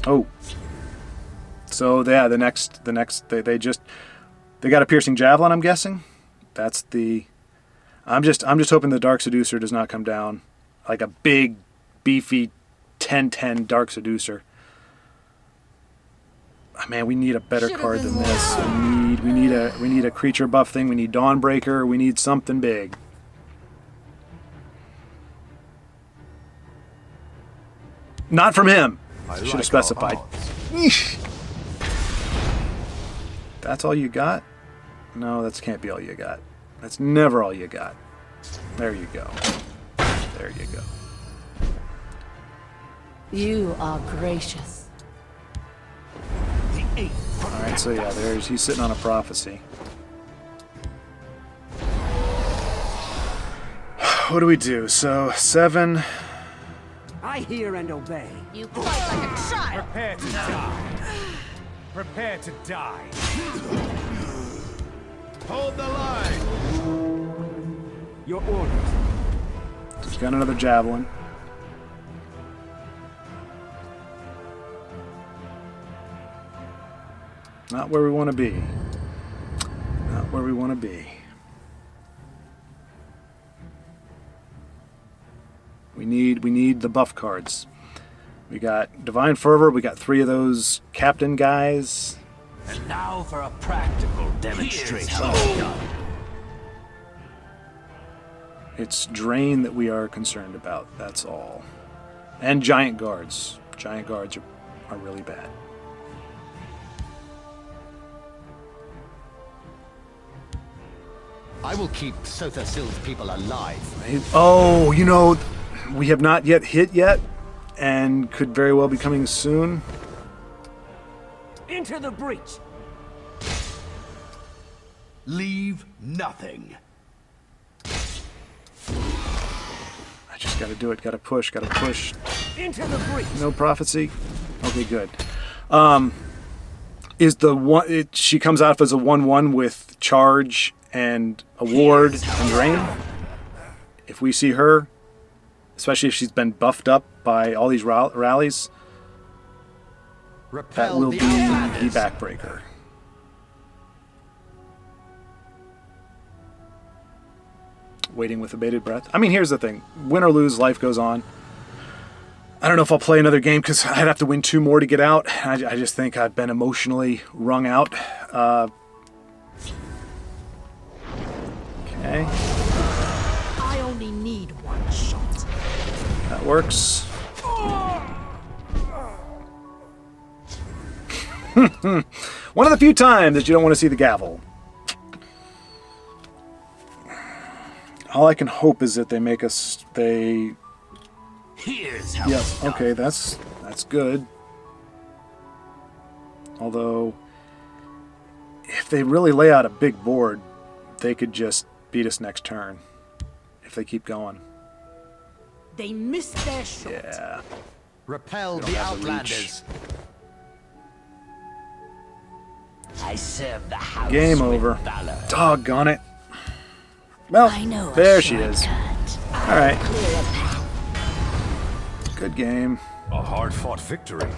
Oh. So yeah, the next they got a piercing javelin, I'm guessing. That's the I'm just hoping the Dark Seducer does not come down like a big beefy 10/10 Dark Seducer. Oh, man, we need a better Should've card been than this. more. We need a creature buff thing. We need Dawnbreaker. We need something big. Not from him. I Should like have specified. our odds. Yeesh. That's all you got? No, that can't be all you got. That's never all you got. There you go. There you go. You are gracious. Alright, so yeah, he's sitting on a prophecy. What do we do? So, 7. I hear and obey. You fight like a child. Prepare to die. Prepare to die. Hold the line. Your orders. He's got another javelin. Not where we want to be. Not where we want to be. We need the buff cards. We got Divine Fervor, we got 3 of those captain guys. And now for a practical demonstration. It's Drain that we are concerned about, that's all. And Giant Guards. Giant Guards are really bad. I will keep Sotha-Sil's people alive. Oh, you know, we have not yet hit yet, and could very well be coming soon. Into the breach. Leave nothing. I just gotta do it, gotta push. Into the breach. No prophecy? Okay, good. Is the one, she comes out as a 1/1 with charge and a ward and drain? If we see her, especially if she's been buffed up by all these rallies, that will be the backbreaker. Waiting with abated breath. I mean, here's the thing. Win or lose, life goes on. I don't know if I'll play another game because I'd have to win 2 more to get out. I just think I've been emotionally wrung out. Okay. I only need 1 shot. That works. One of the few times that you don't want to see the gavel. All I can hope is that they make us stay. Here's how Yep. it's done. Okay, that's good. Although, if they really lay out a big board, they could just beat us next turn. If they keep going. They missed their shot. Yeah. Repel don't the have the reach. Outlanders. I serve the house Game with over. valor. Doggone it. Well, I know a there she is. shortcut. All right. Good game. A hard-fought victory.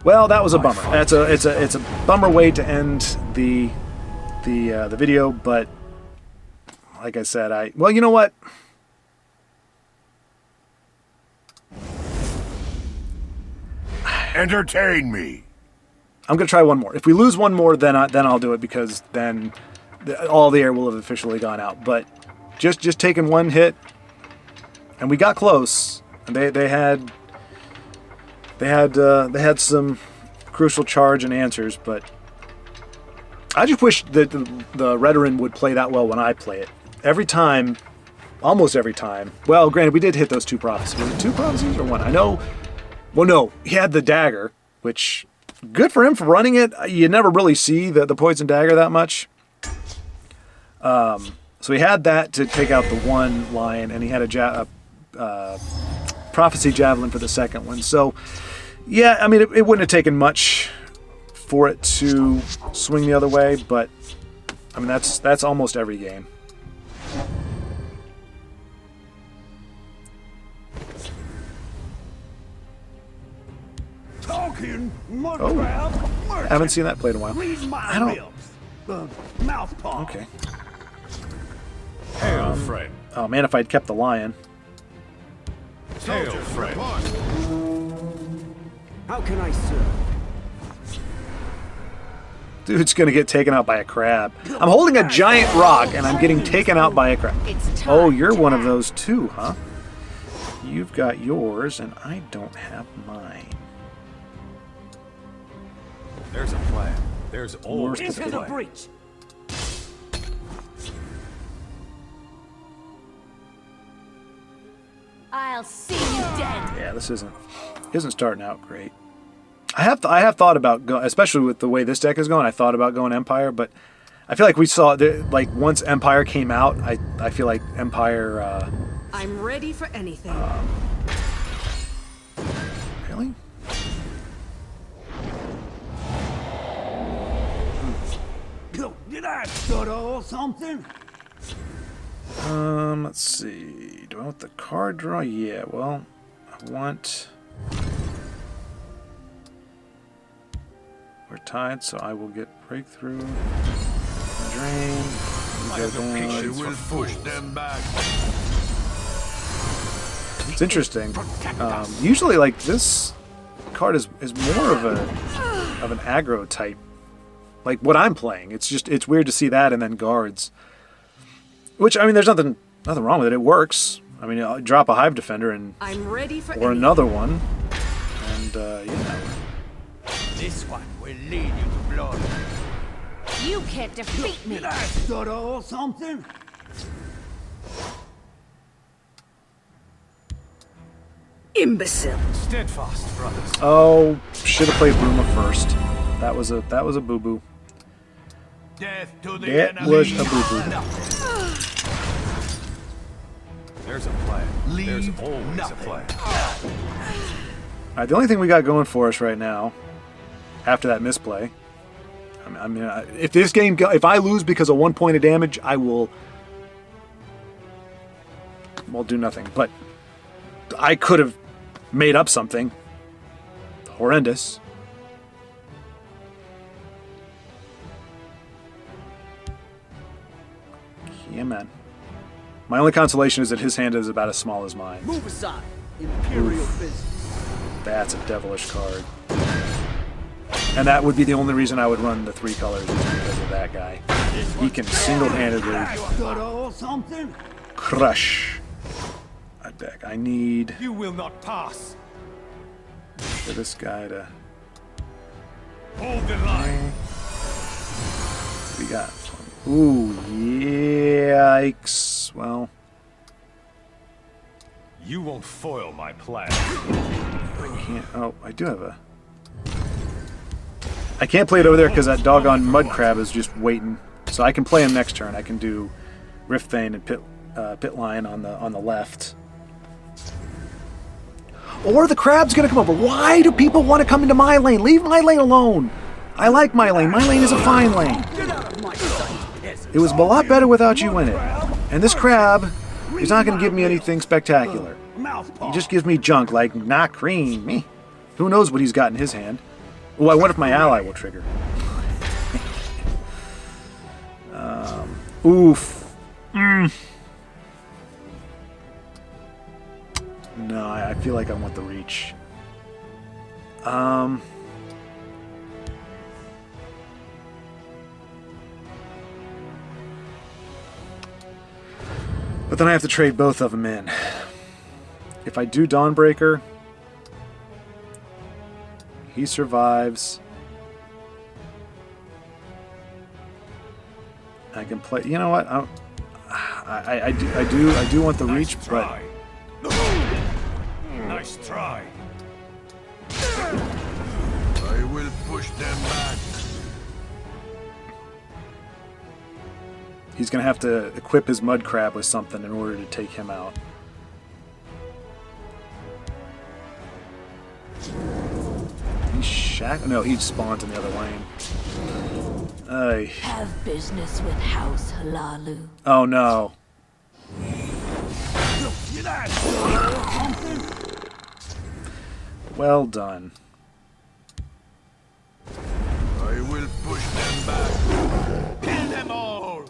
Well, that was a bummer. It's a bummer way to end the video, but like I said, well, you know what? Entertain me. I'm gonna try one more. If we lose one more, then I'll do it because then all the air will have officially gone out. But just taking one hit, and we got close. And they had some crucial charge and answers, but I just wish that the Redoran would play that well when I play it. Every time, almost every time. Well, granted, we did hit those 2 prophecies. Was it 2 prophecies or 1? I know. Well, no, he had the dagger, which good for him for running it. You never really see the poison dagger that much. So he had that to take out the 1 lion, and he had a prophecy javelin for the second one. So, yeah, I mean, it wouldn't have taken much for it to swing the other way, but I mean that's almost every game. Talking, I haven't seen that played in a while. Read my I don't. lips. The mouth paw. Okay. Hail, friend. Oh man, if I'd kept the lion. Hail, friend. How can I serve? Dude's gonna get taken out by a crab. I'm holding a giant rock and I'm getting taken out by a crab. It's time Oh, you're to one of act. those too, huh? You've got yours and I don't have mine. There's a plan. There's always Worst Into the play. breach. I'll see you dead. Yeah, this isn't starting out great. I have thought about especially with the way this deck is going. I thought about going Empire, but I feel like we saw like once Empire came out, I feel like Empire. I'm ready for anything. Really? Did I stutter or something? Let's see. Do I want the card draw? Yeah. Well, I want. We're tied, so I will get breakthrough. Drain. I will push them back. It's interesting. Usually, like this card is more of an aggro type. Like what I'm playing. It's weird to see that and then guards. Which I mean, there's nothing wrong with it. It works. I mean, I'll drop a Hive Defender and I'm ready for or anything. another one, and yeah. This one will lead you to blood. You can't defeat me. Did I stutter or something? Imbecile. steadfast, brothers. Oh, should have played Bruma first. That was a boo boo. Death to the That enemy. was a boo boo. There's a plan. There's Leave always a nothing. plan. All right, the only thing we got going for us right now, after that misplay, I mean, if this game, if I lose because of 1 point of damage, I will, well, do nothing. But I could have made up something horrendous. Yeah, man. My only consolation is that his hand is about as small as mine. Move aside. Imperial business. That's a devilish card. And that would be the only reason I would run the 3 colors is because of that guy. He can single-handedly Stutter or something? crush a deck. I need You will not pass. for this guy to... Hold the line. We got... Ooh, yikes. Well, You won't foil my plan. I can't... Oh, I do have a... I can't play it over there because that doggone mud crab is just waiting. So I can play him next turn. I can do Rift Thane and Pit Lion on the left. Or the crab's gonna come over. Why do people want to come into my lane? Leave my lane alone. I like my lane. My lane is a fine lane. Get out of my sight, peasant. It was a lot better without you in it. And this crab is not going to give me anything spectacular. He just gives me junk like, not cream. Me. Who knows what he's got in his hand. Oh, I wonder if my ally will trigger. Oof. No, I feel like I want the reach. But then I have to trade both of them in. If I do Dawnbreaker, he survives. I can play. You know what? I do want the reach, but Nice try. I will push them back. he's gonna have to equip his mud crab with something in order to take him out. No, he spawns in the other lane. Have business with House Halalu. Oh no. Well done. I will push them back. Kill them all.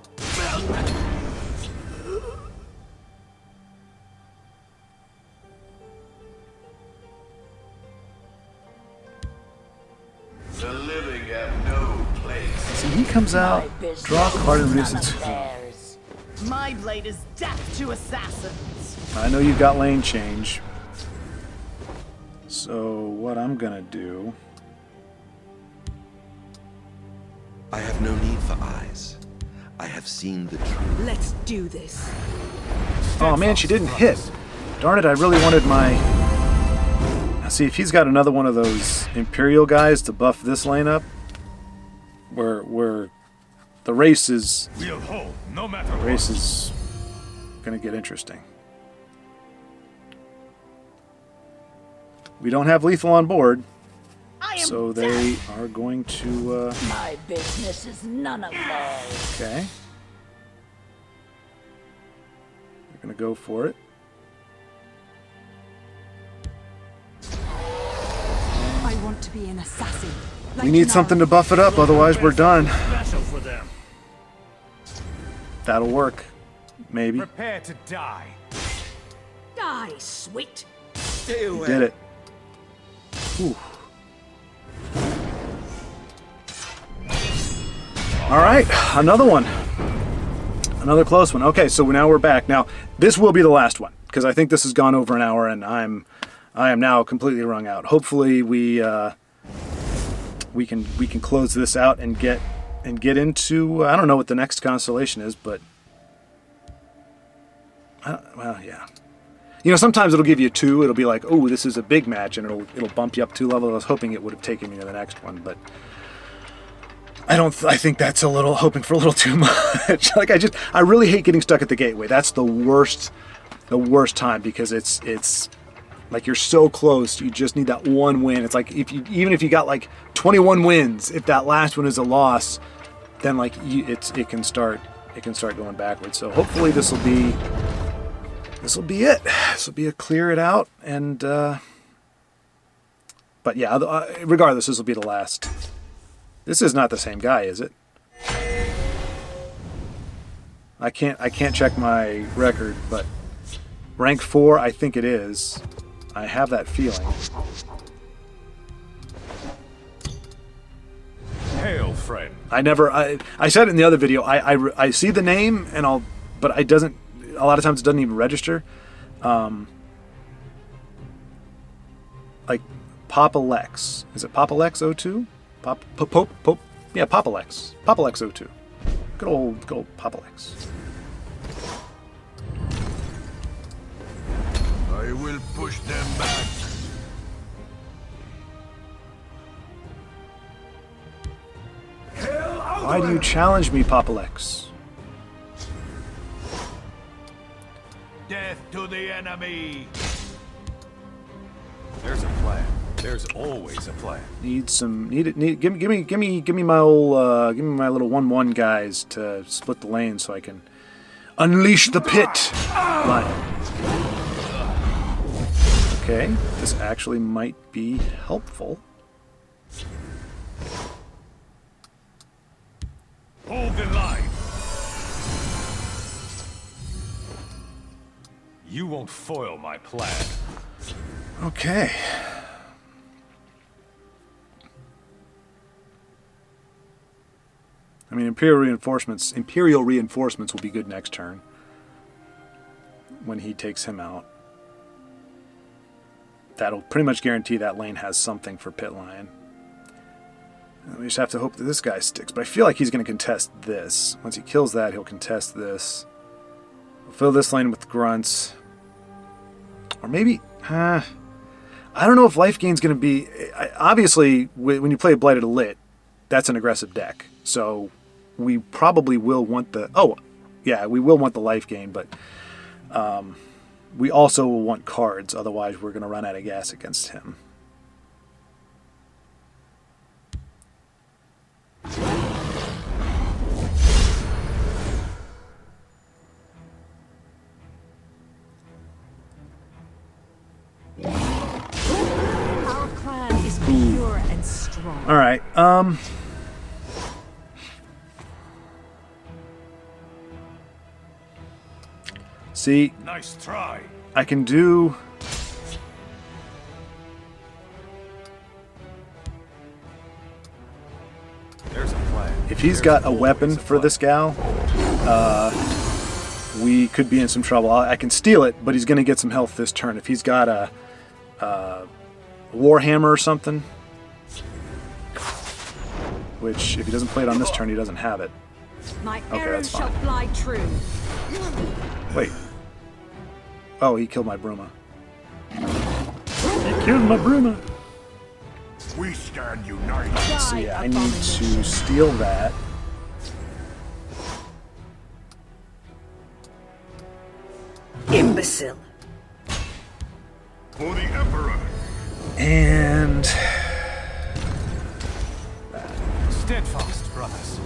The living have no place. See, he comes out, draw a card and reduces. My blade is death to assassins. I know you've got lane change. So what I'm gonna do I have no need for eyes. I have seen the truth. Let's do this. Oh man, she didn't hit. Darn it, I really wanted my... Now see, if he's got another one of those Imperial guys to buff this lane up, where the race is... We'll hold, no matter The what. race is going to get interesting. We don't have lethal on board, so they are going to... My business is none of theirs. Okay. They're going to go for it. I want to be an assassin. We need something to buff it up, otherwise we're done. Special for them. That'll work. Maybe. Prepare to die. Die, sweet. Stay away. Did it. Whew. All right, another one. Another close one. Okay, so now we're back. Now, this will be the last one, because I think this has gone over an hour, and I am now completely wrung out. Hopefully, we can close this out and get into, I don't know what the next constellation is, but well, yeah. You know, sometimes it'll give you 2. It'll be like, oh, this is a big match, and it'll bump you up 2 levels. I was hoping it would have taken me to the next one, but I think that's hoping for a little too much. Like, I really hate getting stuck at the gateway. That's the worst time, because it's like you're so close. You just need that one win. It's like even if you got like 21 wins, if that last one is a loss, then like it can start going backwards. So hopefully this will be it. This will be a clear it out, and but yeah, regardless, this will be the last. This is not the same guy, is it? I can't check my record, but rank 4, I think it is. I have that feeling. Hail, friend. I said it in the other video. I see the name but it doesn't. A lot of times it doesn't even register. Like Papa Lex. Is it Papa Lex 02? Pope? Yeah, Papa Lex. Papa Lex 02. Good old Papa Lex. I will push them back. Why do you challenge me, Papa Lex? Death to the enemy. There's a plan. There's always a plan. Give me my little 1/1 guys to split the lane so I can unleash the pit lion. Okay, this actually might be helpful. Hold the line. You won't foil my plan. Okay. I mean, Imperial reinforcements will be good next turn when he takes him out. That'll pretty much guarantee that lane has something for Pit Lion. And we just have to hope that this guy sticks. But I feel like he's going to contest this. Once he kills that, he'll contest this. We'll fill this lane with grunts. Or maybe... I don't know if life gain's going to be... Obviously, when you play Blighted Elite, that's an aggressive deck. So we probably will want the... Oh, yeah, we will want the life gain, but we also will want cards. Otherwise, we're going to run out of gas against him. Our clan is pure and strong. All right. See, Nice try. I can do... There's a plan. If he's got a weapon for this gal, we could be in some trouble. I can steal it, but he's going to get some health this turn. If he's got a Warhammer or something, which if he doesn't play it on this turn, he doesn't have it. My Okay, arrow that's shall fine. fly true. Wait. Oh, he killed my Bruma. He killed my Bruma. We stand united. So Die, yeah, I need abomination. to steal that. Imbecile. For the Emperor. And Steadfast, brothers.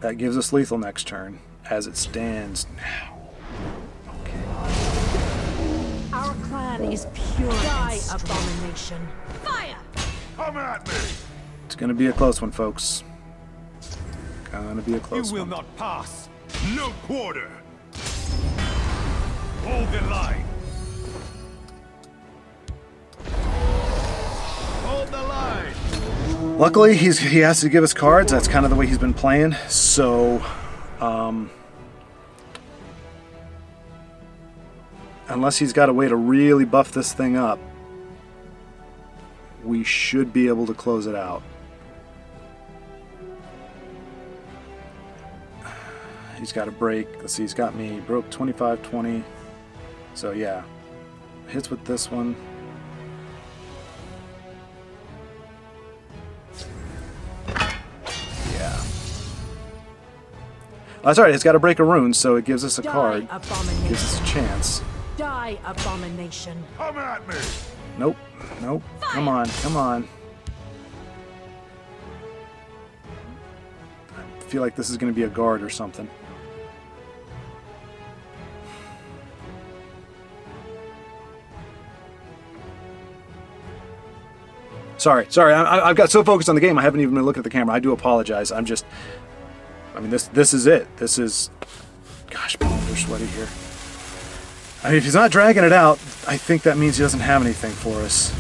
that gives us lethal next turn, as it stands now. Okay. Our clan is pure. Die, abomination. Fire! Come at me. It's gonna be a close one, folks. Gonna be a You close will one. not pass. No quarter. Hold the line. Hold the line. Luckily, he has to give us cards. That's kind of the way he's been playing. So, unless he's got a way to really buff this thing up, we should be able to close it out. He's got a break. Let's see, he's got me. Broke 25, 20. So, yeah. Hits with this one. Yeah. That's alright, it's got to break a rune, so it gives us a Die, card. abomination. Gives us a chance. Die, abomination. Come at me. Nope. Nope. Come on. Come on. I feel like this is going to be a guard or something. Sorry. I've got so focused on the game, I haven't even been looking at the camera. I do apologize. I mean, this is it. This is... Gosh, man, they're sweaty here. I mean, if he's not dragging it out, I think that means he doesn't have anything for us.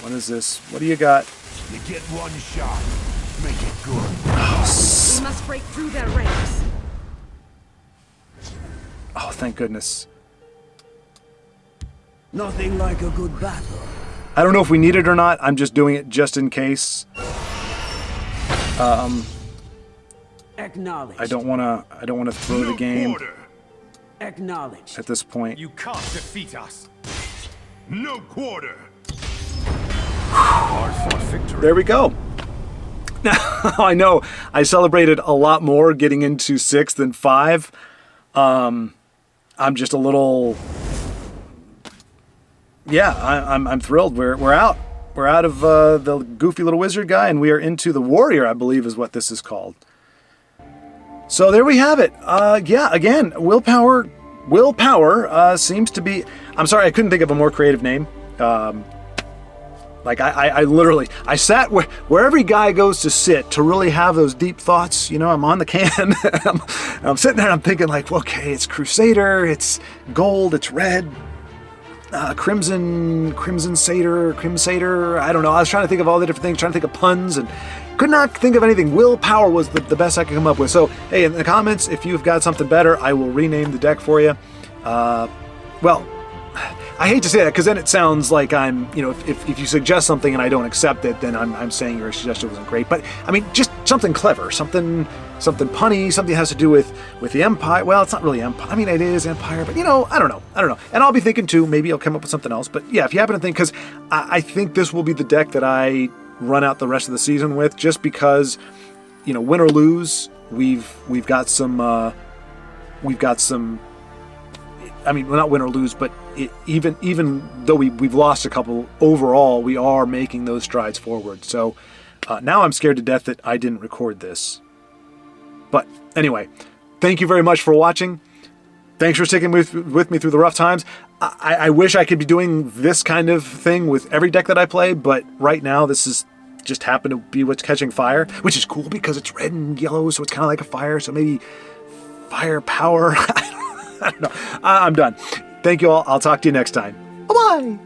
What is this? What do you got? You get one shot. Make it good. We must break through their ranks. Oh, thank goodness. Nothing like a good battle. I don't know if we need it or not. I'm just doing it just in case. Acknowledge. I don't want to throw the No game quarter. Acknowledge. at this point. You can't defeat us. No quarter. There we go. Now, I know I celebrated a lot more getting into 6 than 5. I'm just a little... Yeah, I'm thrilled. We're out. We're out of the goofy little wizard guy, and we are into the warrior, I believe is what this is called. So there we have it. Yeah, again, willpower seems to be... I'm sorry, I couldn't think of a more creative name. Like, I literally, I sat where every guy goes to sit to really have those deep thoughts. You know, I'm on the can. I'm sitting there and I'm thinking like, okay, it's Crusader, it's gold, it's red, Crimson Satyr, I don't know. I was trying to think of all the different things, trying to think of puns, and could not think of anything. Willpower was the best I could come up with. So, hey, in the comments, if you've got something better, I will rename the deck for you. Well, I hate to say that because then it sounds like I'm, you know, if you suggest something and I don't accept it, then I'm saying your suggestion wasn't great. But I mean, just something clever, something punny, something that has to do with the Empire. Well, it's not really Empire. I mean, it is Empire, but you know, I don't know. And I'll be thinking too. Maybe I'll come up with something else. But yeah, if you happen to think, because I think this will be the deck that I run out the rest of the season with, just because, you know, win or lose, we've got some. I mean, well, not win or lose, but even though we've lost a couple overall, we are making those strides forward. So now I'm scared to death that I didn't record this. But anyway, thank you very much for watching. Thanks for sticking with me through the rough times. I wish I could be doing this kind of thing with every deck that I play, but right now this is just happened to be what's catching fire, which is cool because it's red and yellow, so it's kind of like a fire. So maybe fire power. I don't know. I'm done. Thank you all. I'll talk to you next time. Bye-bye.